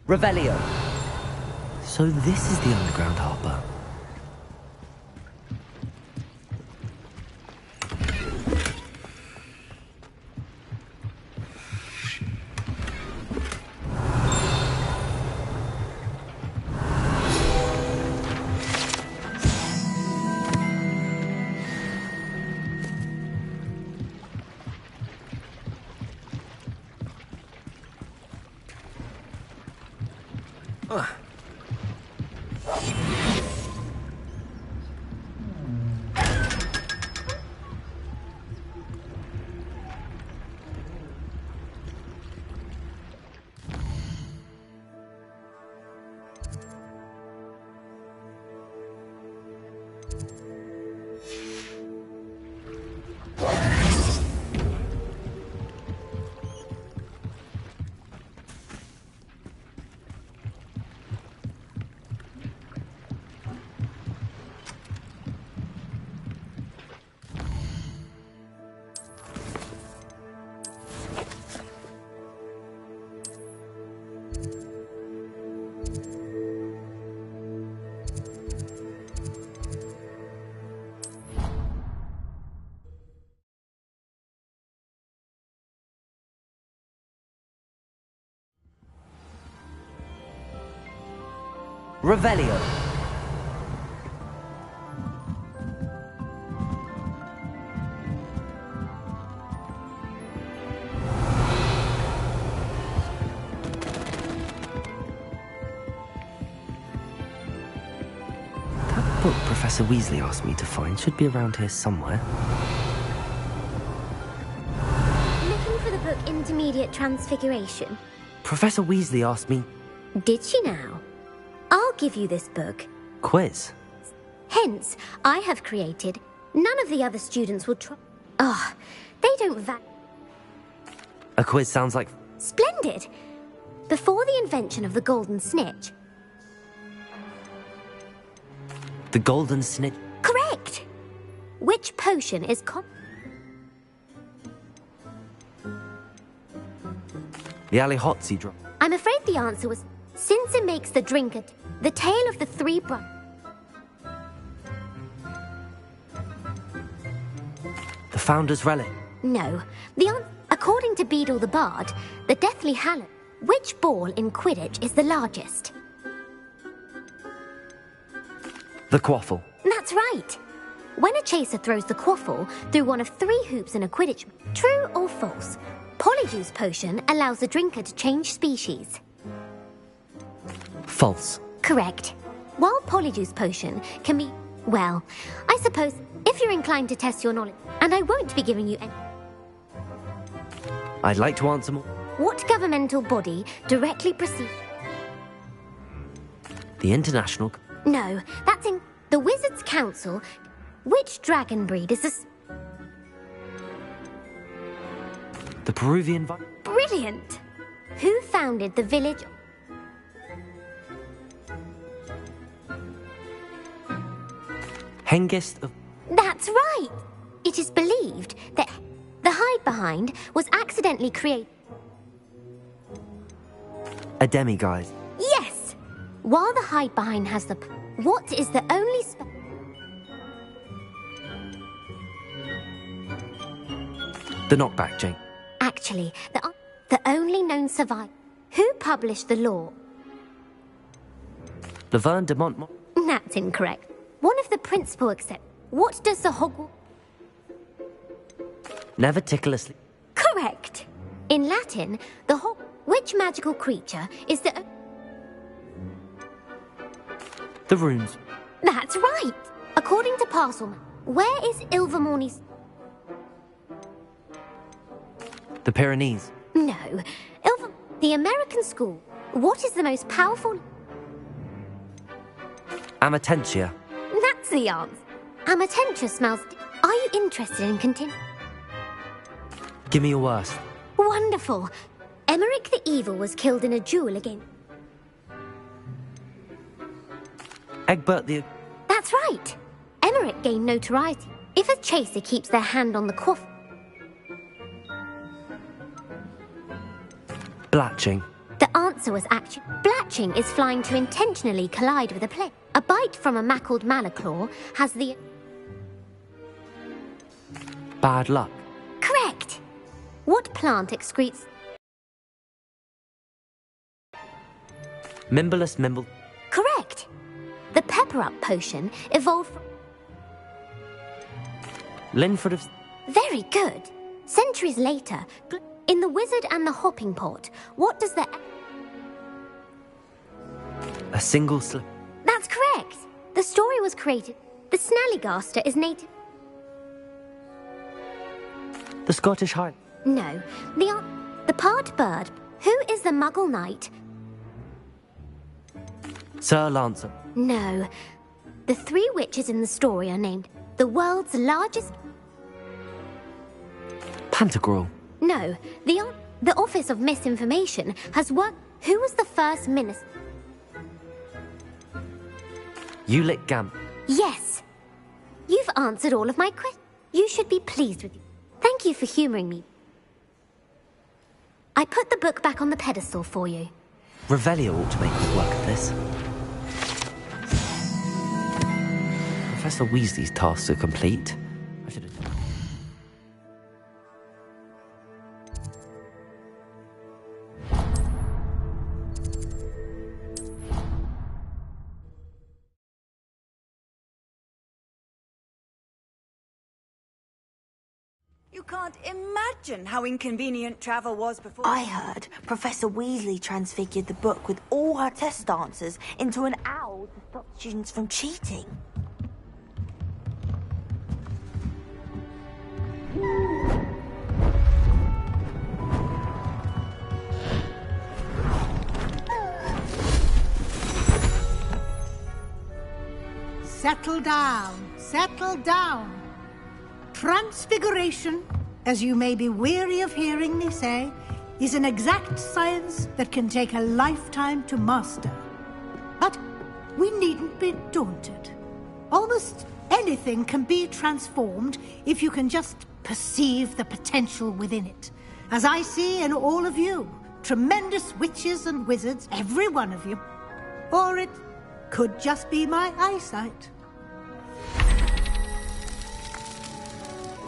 Revelio. So this is the underground harbour. Revelio. That book Professor Weasley asked me to find should be around here somewhere. Looking for the book Intermediate Transfiguration? Professor Weasley asked me... Did she now? I'll give you this book. Quiz. Hence, I have created... None of the other students will try... Oh, they don't A quiz sounds like... Splendid! Before the invention of the golden snitch... The golden snitch... Correct! Which potion is The Allihotzi drop. I'm afraid the answer was... Since it makes the drinker... The tale of the three brothers... The Founder's Relic. No. According to Beadle the Bard, the Deathly Hallow... Which ball in Quidditch is the largest? The Quaffle. That's right. When a chaser throws the quaffle through one of 3 hoops in a Quidditch... True or false? Polyjuice potion allows the drinker to change species. False. Correct. While Polyjuice potion can be... Well, I suppose if you're inclined to test your knowledge... And I won't be giving you any... I'd like to answer more. What governmental body directly precedes... The International... No, that's in... The Wizards' Council... Which dragon breed is this... The Peruvian... Brilliant! Who founded the village... Hengist of... That's right! It is believed that the hide-behind was accidentally created... A demiguise. Yes! While the hide-behind has the... What is the only The knockback, Jake. Actually, the only known survivor... Who published the law? Laverne de Montmort. That's incorrect. One of the principal except... What does the Hogwarts... Never tickleously. Correct. In Latin, the Which magical creature is the... The runes. That's right. According to Parselman, where is Ilvermorny's... The Pyrenees. No. The American school. What is the most powerful... Amatentia. That's the answer. Amatentia smells... Are you interested in continuing? Give me your worst. Wonderful. Emmerich the Evil was killed in a duel against... Egbert the... That's right. Emmerich gained notoriety. If a chaser keeps their hand on the quaff... Blatching. The answer was actually... Blatching is flying to intentionally collide with a plane. A bite from a mackled malaclaw has the... Bad luck. Correct. What plant excretes... Mimblelus Mimble... Correct. The pepper-up potion evolved from... Linford of... Very good. Centuries later, in The Wizard and the Hopping Pot, what does the... A single slip. That's correct. The story was created. The Snallygaster is native... The Scottish High... No. The part bird. Who is the Muggle Knight? Sir Lancer. No. The 3 witches in the story are named the world's largest... Pantagruel. No. The Office of Misinformation has worked... Who was the first minister? Ulick Gamp. Yes. You've answered all of my questions. You should be pleased with you. Thank you for humouring me. I put the book back on the pedestal for you. Revelio ought to make good work of this. Professor Weasley's tasks are complete. I should have... can't imagine how inconvenient travel was before. I heard Professor Weasley transfigured the book with all her test answers into an owl to stop students from cheating. Settle down, settle down. Transfiguration, as you may be weary of hearing me say, is an exact science that can take a lifetime to master. But we needn't be daunted. Almost anything can be transformed if you can just perceive the potential within it. As I see in all of you, tremendous witches and wizards, every one of you. Or it could just be my eyesight.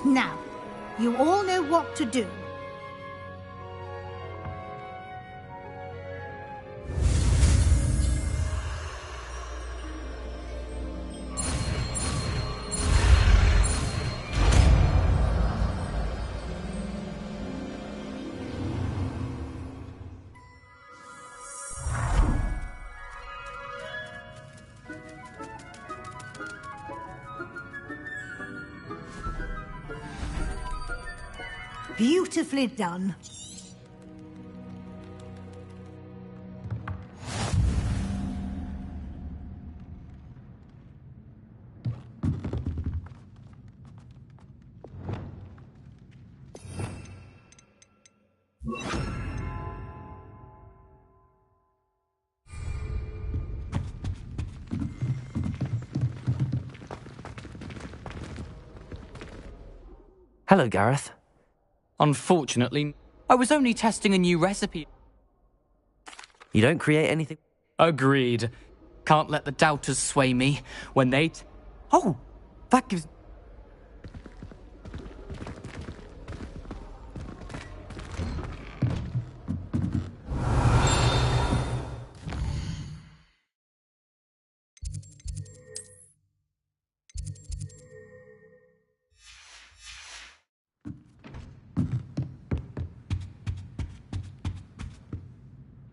Now, you all know what to do. Beautifully done. Hello, Gareth. Unfortunately, I was only testing a new recipe. You don't create anything? Agreed. Can't let the doubters sway me when they... Oh, that gives...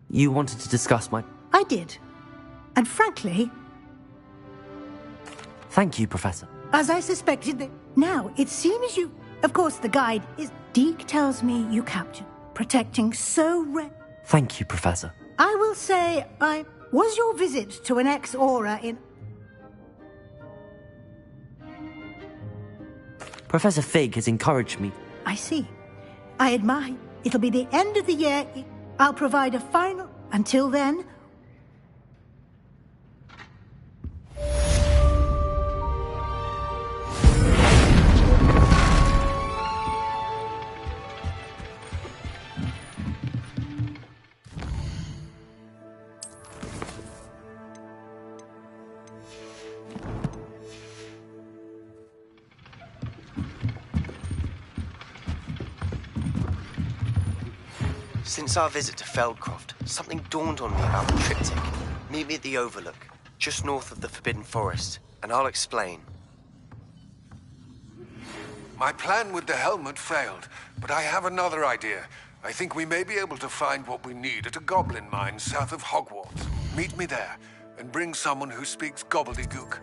You wanted to discuss my... I did. And frankly... Thank you, Professor. As I suspected, now, it seems you... Of course, the guide is... Deke tells me you captured, protecting so rare... Thank you, Professor. I will say, was your visit to an ex-aura in... Professor Fig has encouraged me. I see. I admire. It'll be the end of the year. I'll provide a final... Until then... Since our visit to Feldcroft, something dawned on me about the triptych. Meet me at the Overlook, just north of the Forbidden Forest, and I'll explain. My plan with the helmet failed, but I have another idea. I think we may be able to find what we need at a goblin mine south of Hogwarts. Meet me there, and bring someone who speaks gobbledygook.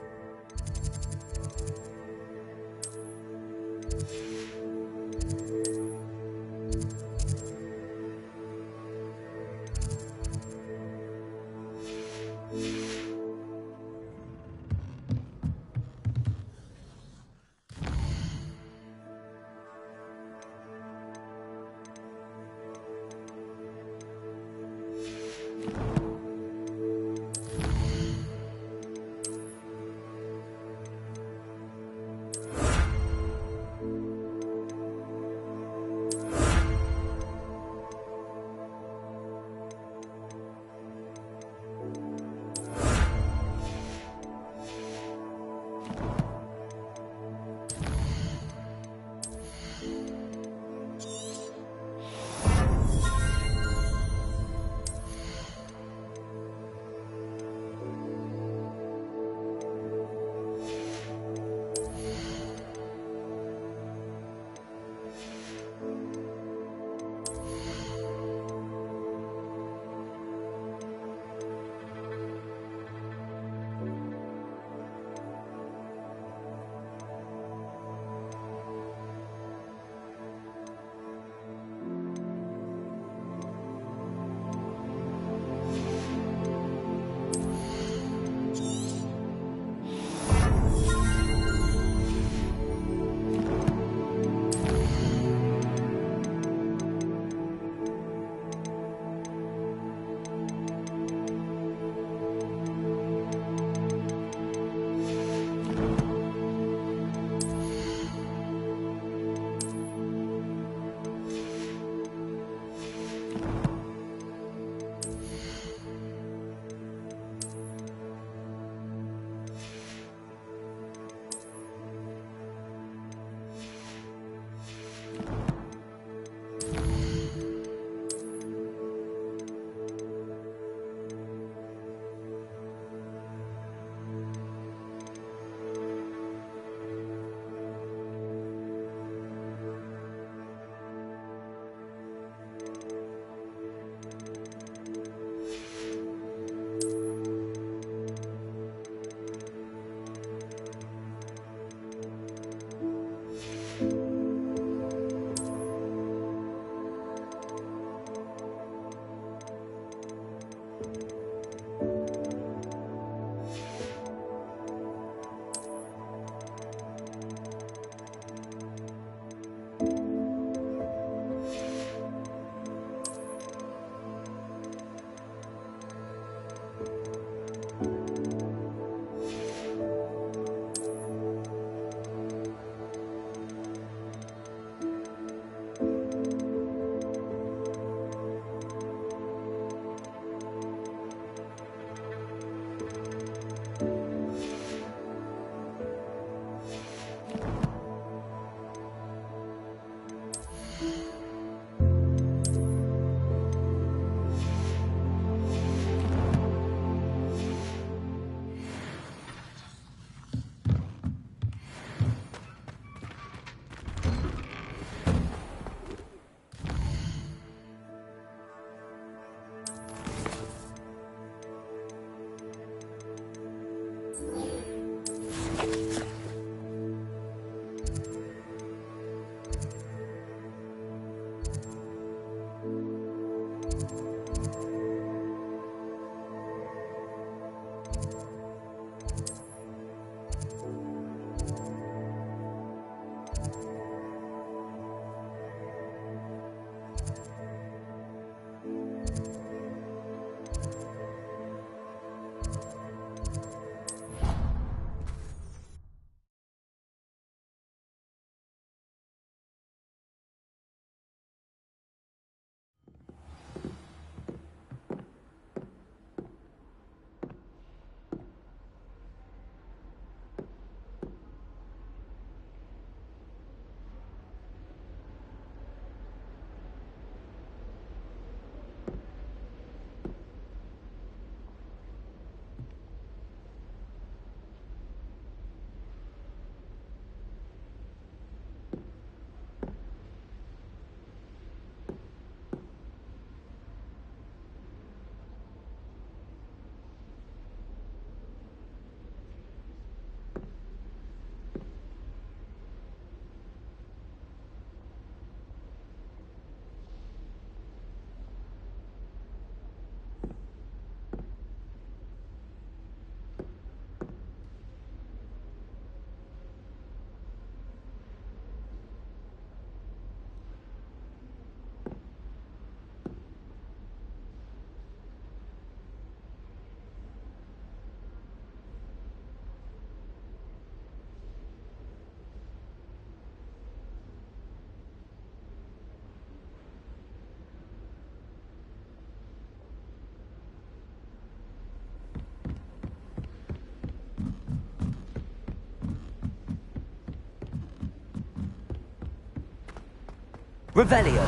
Revelio.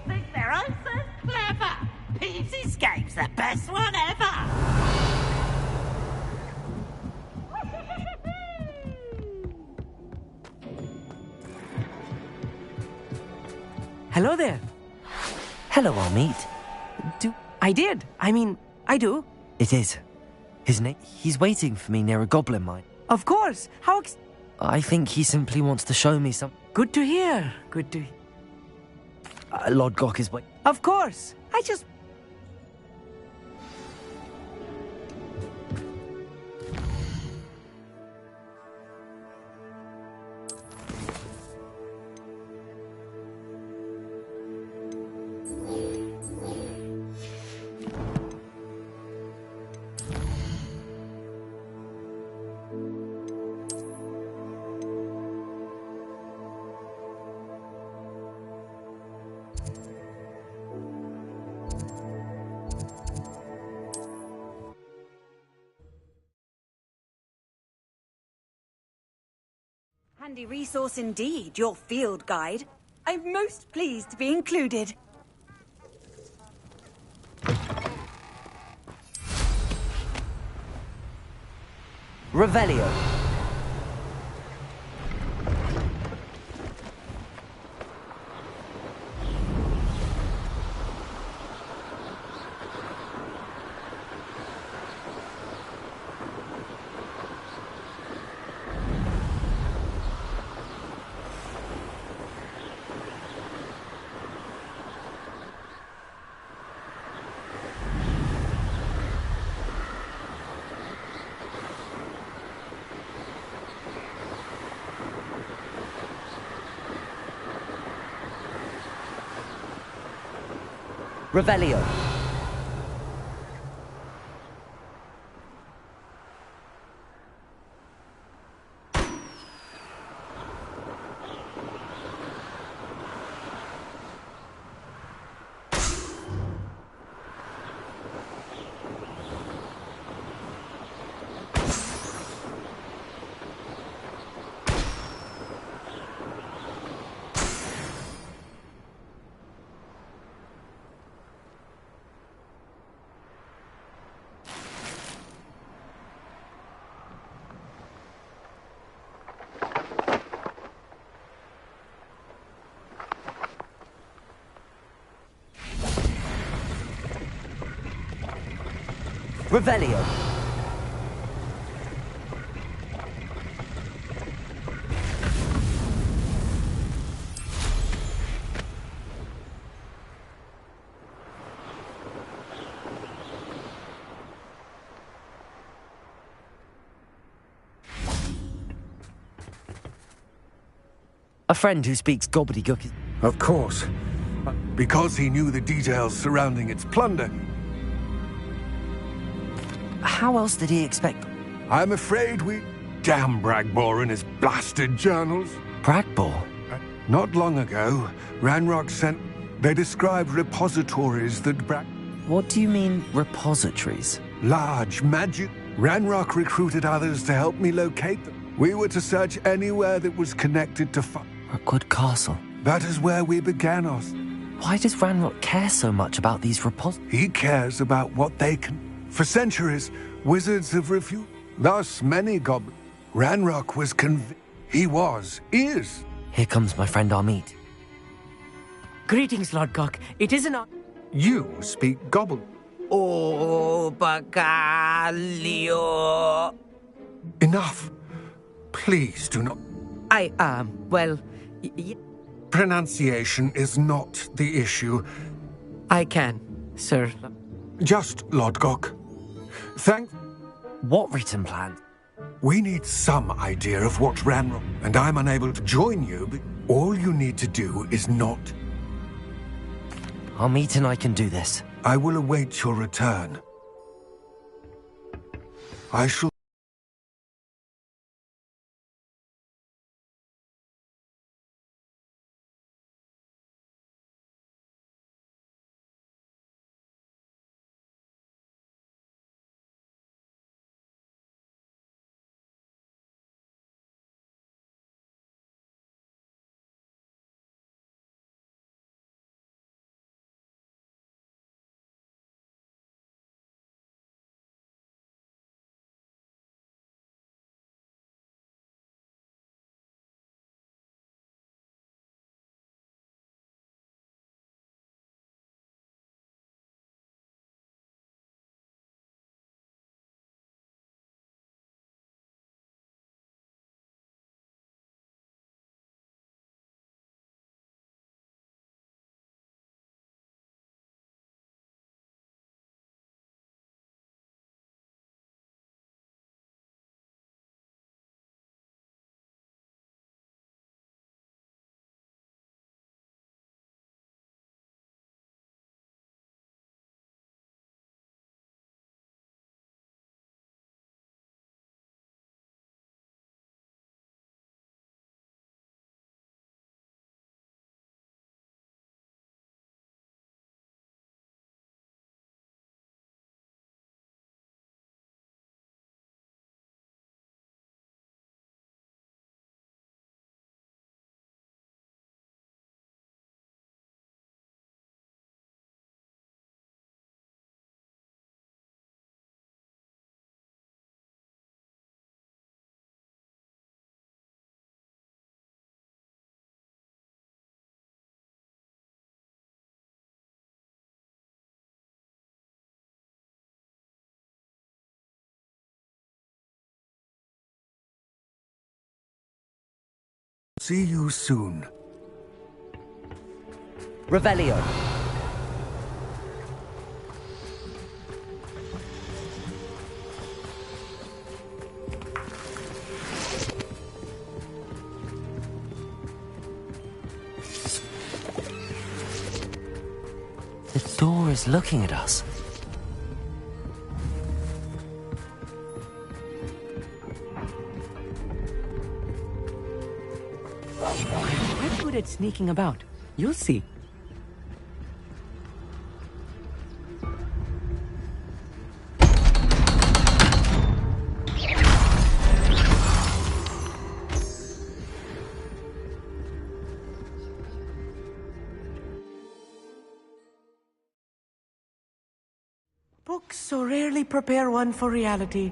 Think their answer's clever. Peeves Escape's the best one ever. Hello there. Hello, Amit. I did. I do. It is. His name. He's waiting for me near a goblin mine. Of course. I think he simply wants to show me some. Good to hear. Lord Gok is waiting. Of course. Handy resource indeed, your field guide. I'm most pleased to be included. Revelio. Revelio. Revelio. A friend who speaks gobbledygook is... Of course. Because he knew the details surrounding its plunder. How else did he expect... I'm afraid we... Damn Bragbor and his blasted journals. Bragbor? Not long ago, Ranrock sent... They described repositories that What do you mean, repositories? Large magic... Ranrock recruited others to help me locate them. We were to search anywhere that was connected to... Rookwood Castle. That is where we began us. Why does Ranrock care so much about these repositories? He cares about what they can... For centuries, wizards have refused. Thus, many goblins. Ranrock was is. Here comes my friend Amit. Greetings, Lord Gok. It is an... You speak gobble. Oh, Bacalio. Enough. Please do not... well... Pronunciation is not the issue. I can, sir. Just, Lord Gok. What written plan? We need some idea of what Ranrock... And I'm unable to join you, but all you need to do is not... Amit and I can do this. I will await your return. I shall... See you soon. Revelio. The door is looking at us. I'm good at sneaking about. You'll see. Books so rarely prepare one for reality.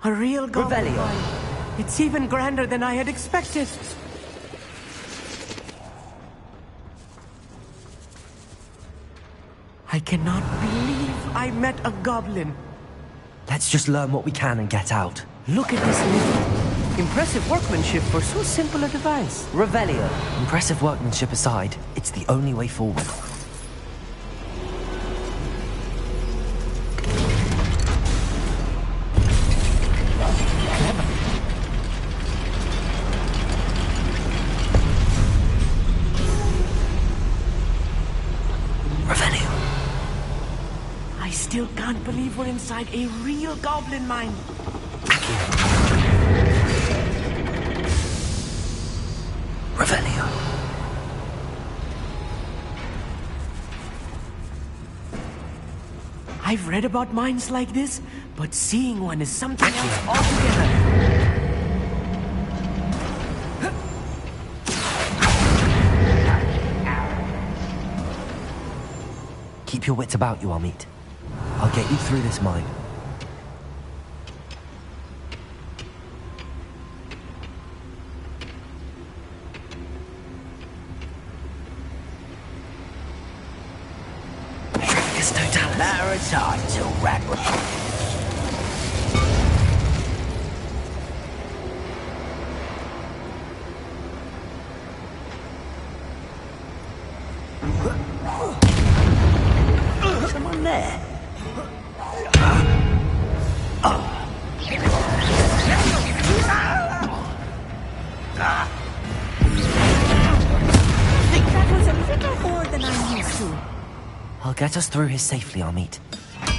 A real goblin mind. It's even grander than I had expected. I cannot believe I met a goblin. Let's just learn what we can and get out. Look at this lift. Impressive workmanship for so simple a device. Revelio. Impressive workmanship aside, it's the only way forward. I still can't believe we're inside a real goblin mine. Revelio. I've read about mines like this, but seeing one is something else altogether. Keep your wits about you, Amit. I'll get you through this mine. Someone there? I think that was a little more than I'm used to. I'll get us through here safely, Amit.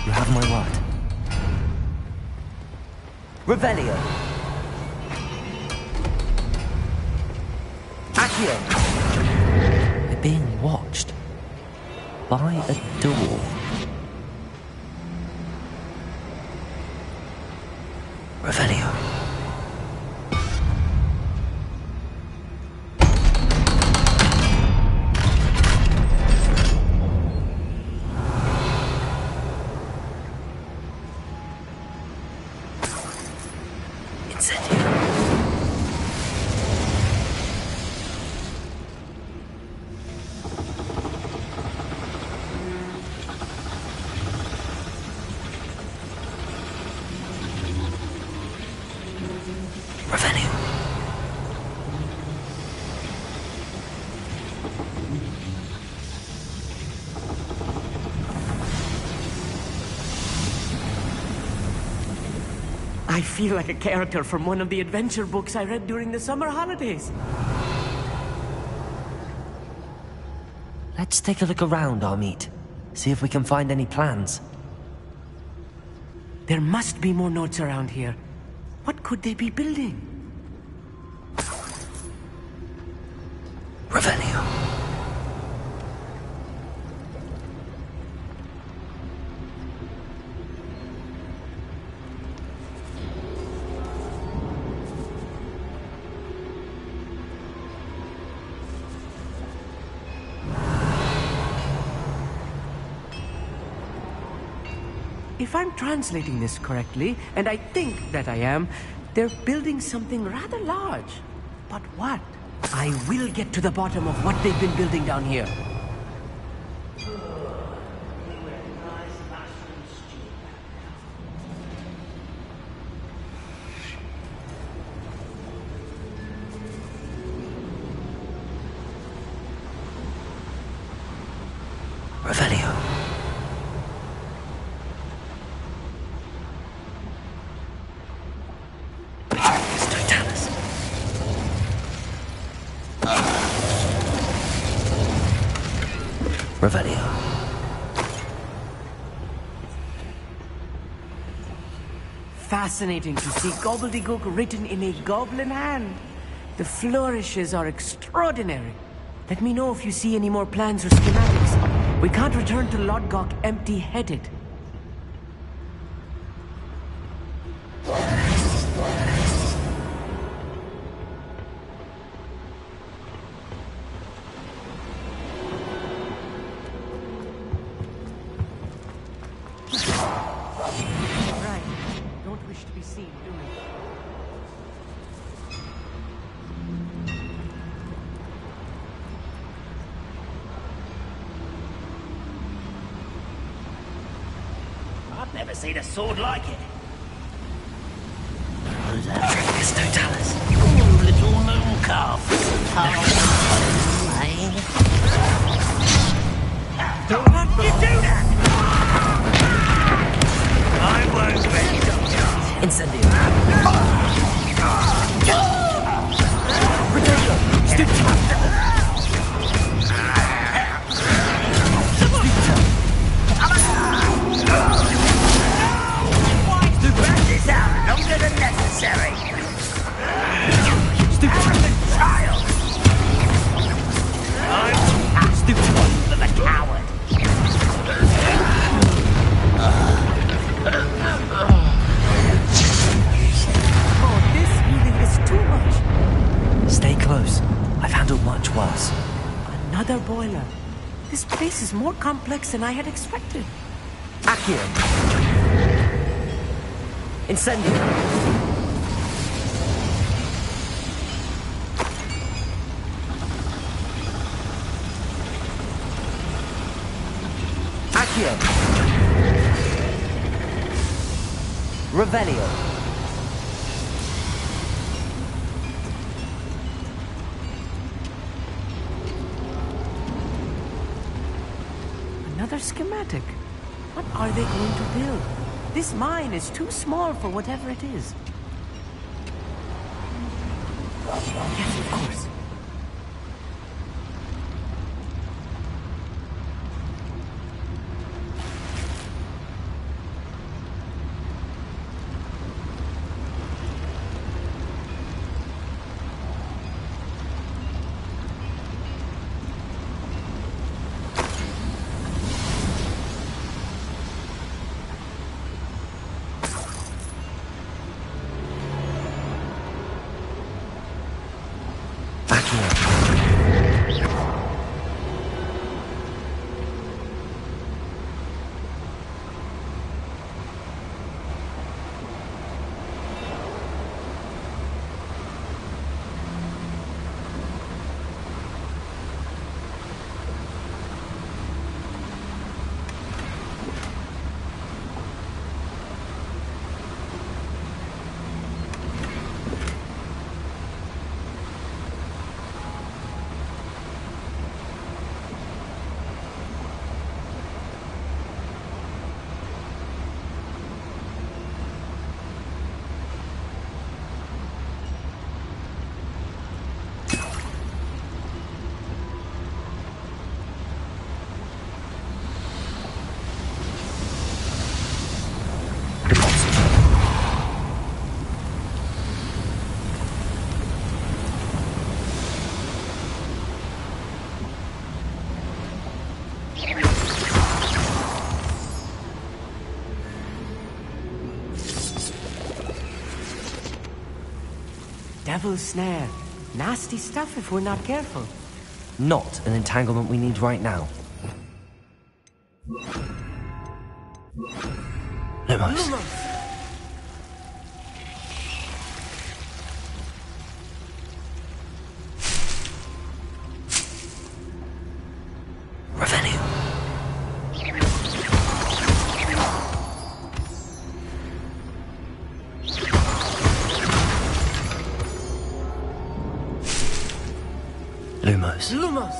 You have my word. Revelio. We're being watched. By a door. Revelio. I feel like a character from one of the adventure books I read during the summer holidays. Let's take a look around, Amit. See if we can find any plans. There must be more notes around here. What could they be building? Revelio. If I'm translating this correctly, and I think that I am, they're building something rather large. But what? I will get to the bottom of what they've been building down here. Revelio. Stoitalis. Revelio. Fascinating to see gobbledygook written in a goblin hand. The flourishes are extraordinary. Let me know if you see any more plans or schematics. We can't return to Lodgok empty-headed. Right. Don't wish to be seen, do we? I've never seen a sword like it. Who's that? Stoitalis. Ooh, little moon calf. Don't have you do that! I won't rest. Incendio. Rat this out longer than necessary. Arrogant child! I'm stupid for the coward. Oh, this really is too much. Stay close. I've handled much worse. Another boiler. This place is more complex than I had expected. Accio. Incendio. Accio. Revelio. Another schematic. What are they going to build? This mine is too small for whatever it is. Yes, of course. Devil's snare. Nasty stuff if we're not careful. Not an entanglement we need right now. Lumos. Revelio. Lumos. Lumos!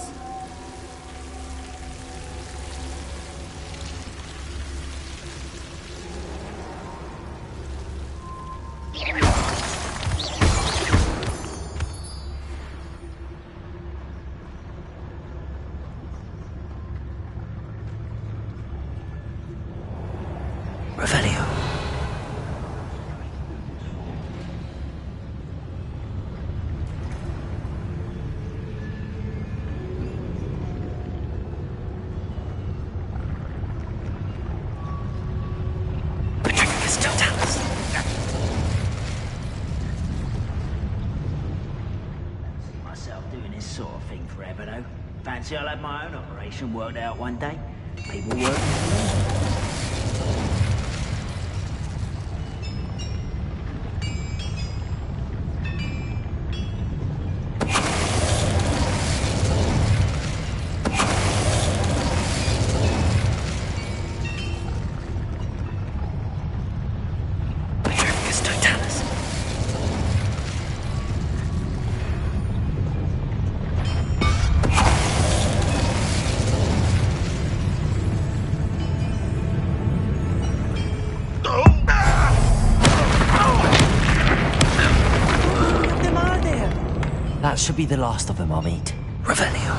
thing forever, though. Fancy I'll have my own operation worked out one day. People working for me. That should be the last of them, I'll meet. Revelio.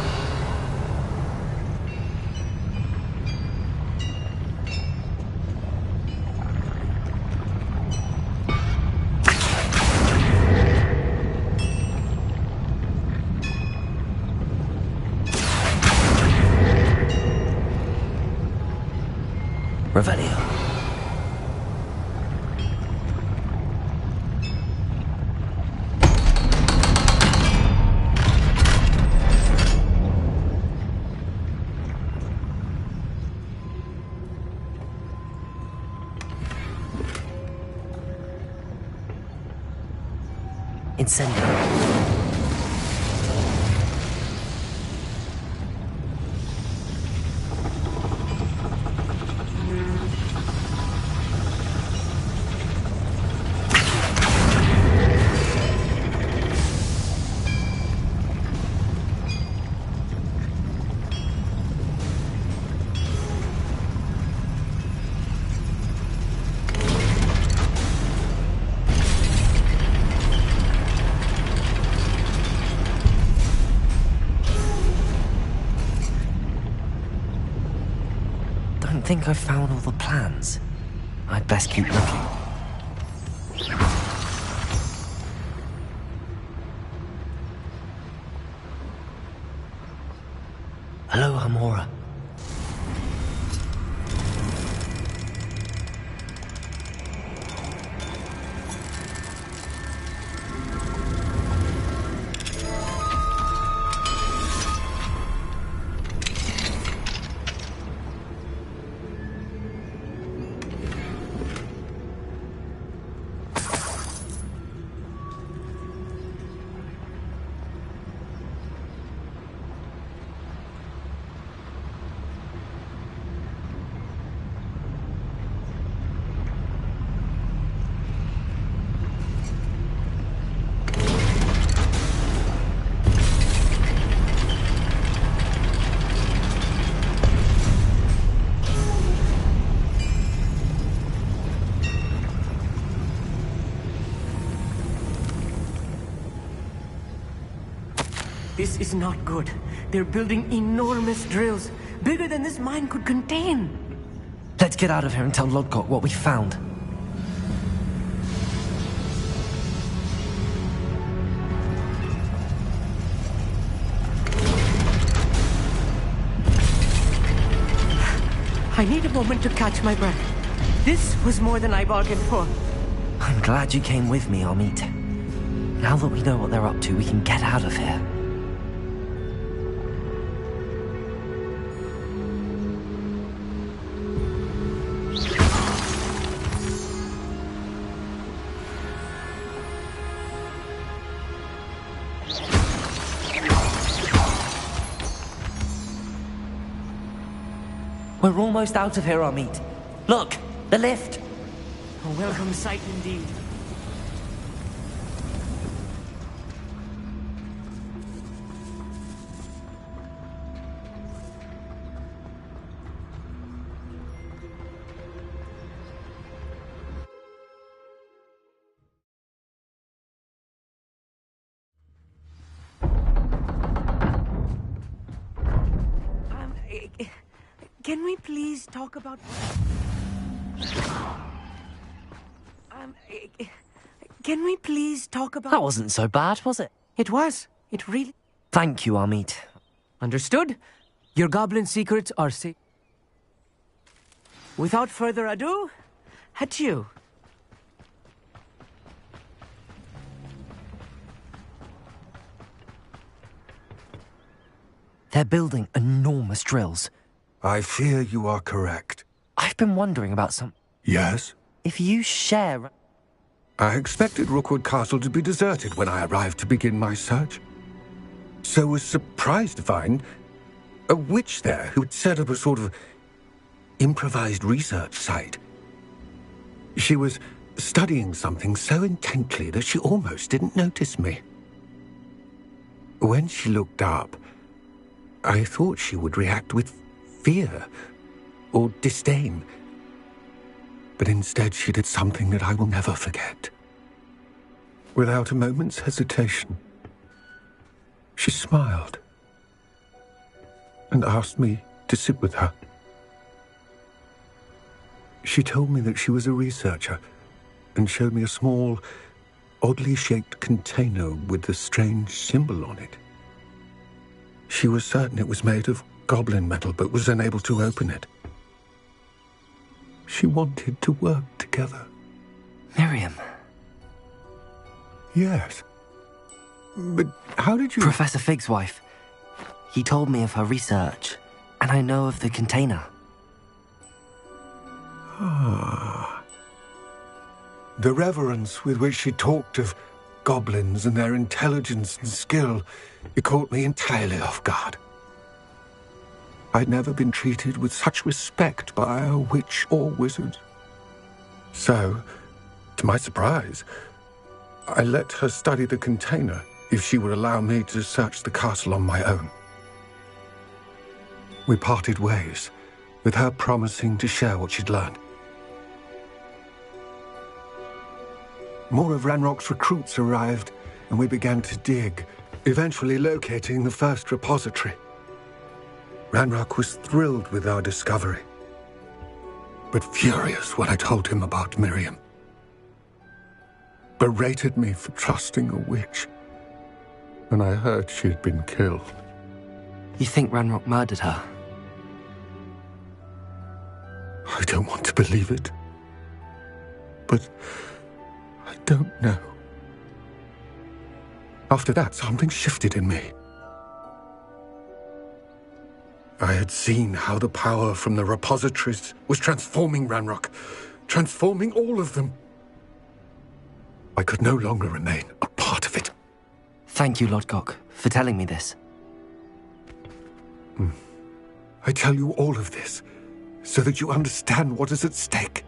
Revelio. Incendio. I think I've found all the plans. I'd best keep looking. Hello, Hamora. This is not good. They're building enormous drills, bigger than this mine could contain. Let's get out of here and tell Lodgott what we found. I need a moment to catch my breath. This was more than I bargained for. I'm glad you came with me, Amit. Now that we know what they're up to, we can get out of here. We're almost out of here, Amit. Look, the lift. A welcome sight indeed. Can we please talk about... Can we please talk about... That wasn't so bad, was it? It was. It really... Thank you, Amit. Understood? Your goblin secrets are safe. Without further ado, adieu. They're building enormous drills. I fear you are correct. I've been wondering about some... Yes? If you share... I expected Rookwood Castle to be deserted when I arrived to begin my search. So was surprised to find a witch there who had set up a sort of improvised research site. She was studying something so intently that she almost didn't notice me. When she looked up, I thought she would react with fear or disdain. But instead she did something that I will never forget. Without a moment's hesitation, she smiled and asked me to sit with her. She told me that she was a researcher and showed me a small, oddly shaped container with a strange symbol on it. She was certain it was made of goblin metal, but was unable to open it. She wanted to work together. Miriam. Yes. But how did you... Professor Fig's wife. He told me of her research, and I know of the container. Ah. The reverence with which she talked of goblins and their intelligence and skill, it caught me entirely off guard. I'd never been treated with such respect by a witch or wizard. So, to my surprise, I let her study the container if she would allow me to search the castle on my own. We parted ways, with her promising to share what she'd learned. More of Ranrock's recruits arrived, and we began to dig, eventually locating the first repository. Ranrock was thrilled with our discovery, but furious when I told him about Miriam. Berated me for trusting a witch, and I heard she had been killed. You think Ranrock murdered her? I don't want to believe it, but I don't know. After that, something shifted in me. I had seen how the power from the repositories was transforming Ranrock, transforming all of them. I could no longer remain a part of it. Thank you, Lodgok, for telling me this. I tell you all of this so that you understand what is at stake.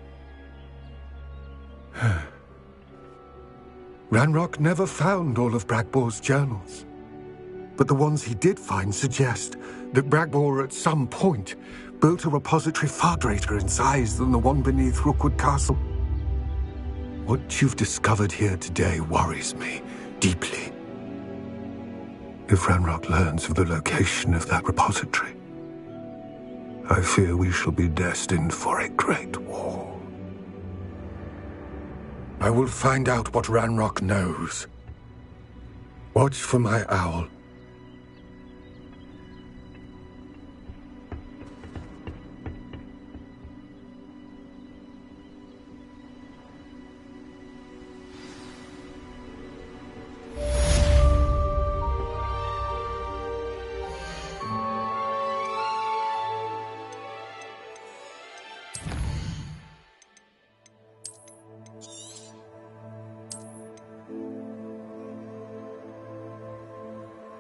Ranrock never found all of Bragbor's journals, but the ones he did find suggest that Bragbor at some point built a repository far greater in size than the one beneath Rookwood Castle. What you've discovered here today worries me deeply. If Ranrock learns of the location of that repository, I fear we shall be destined for a great war. I will find out what Ranrock knows. Watch for my owl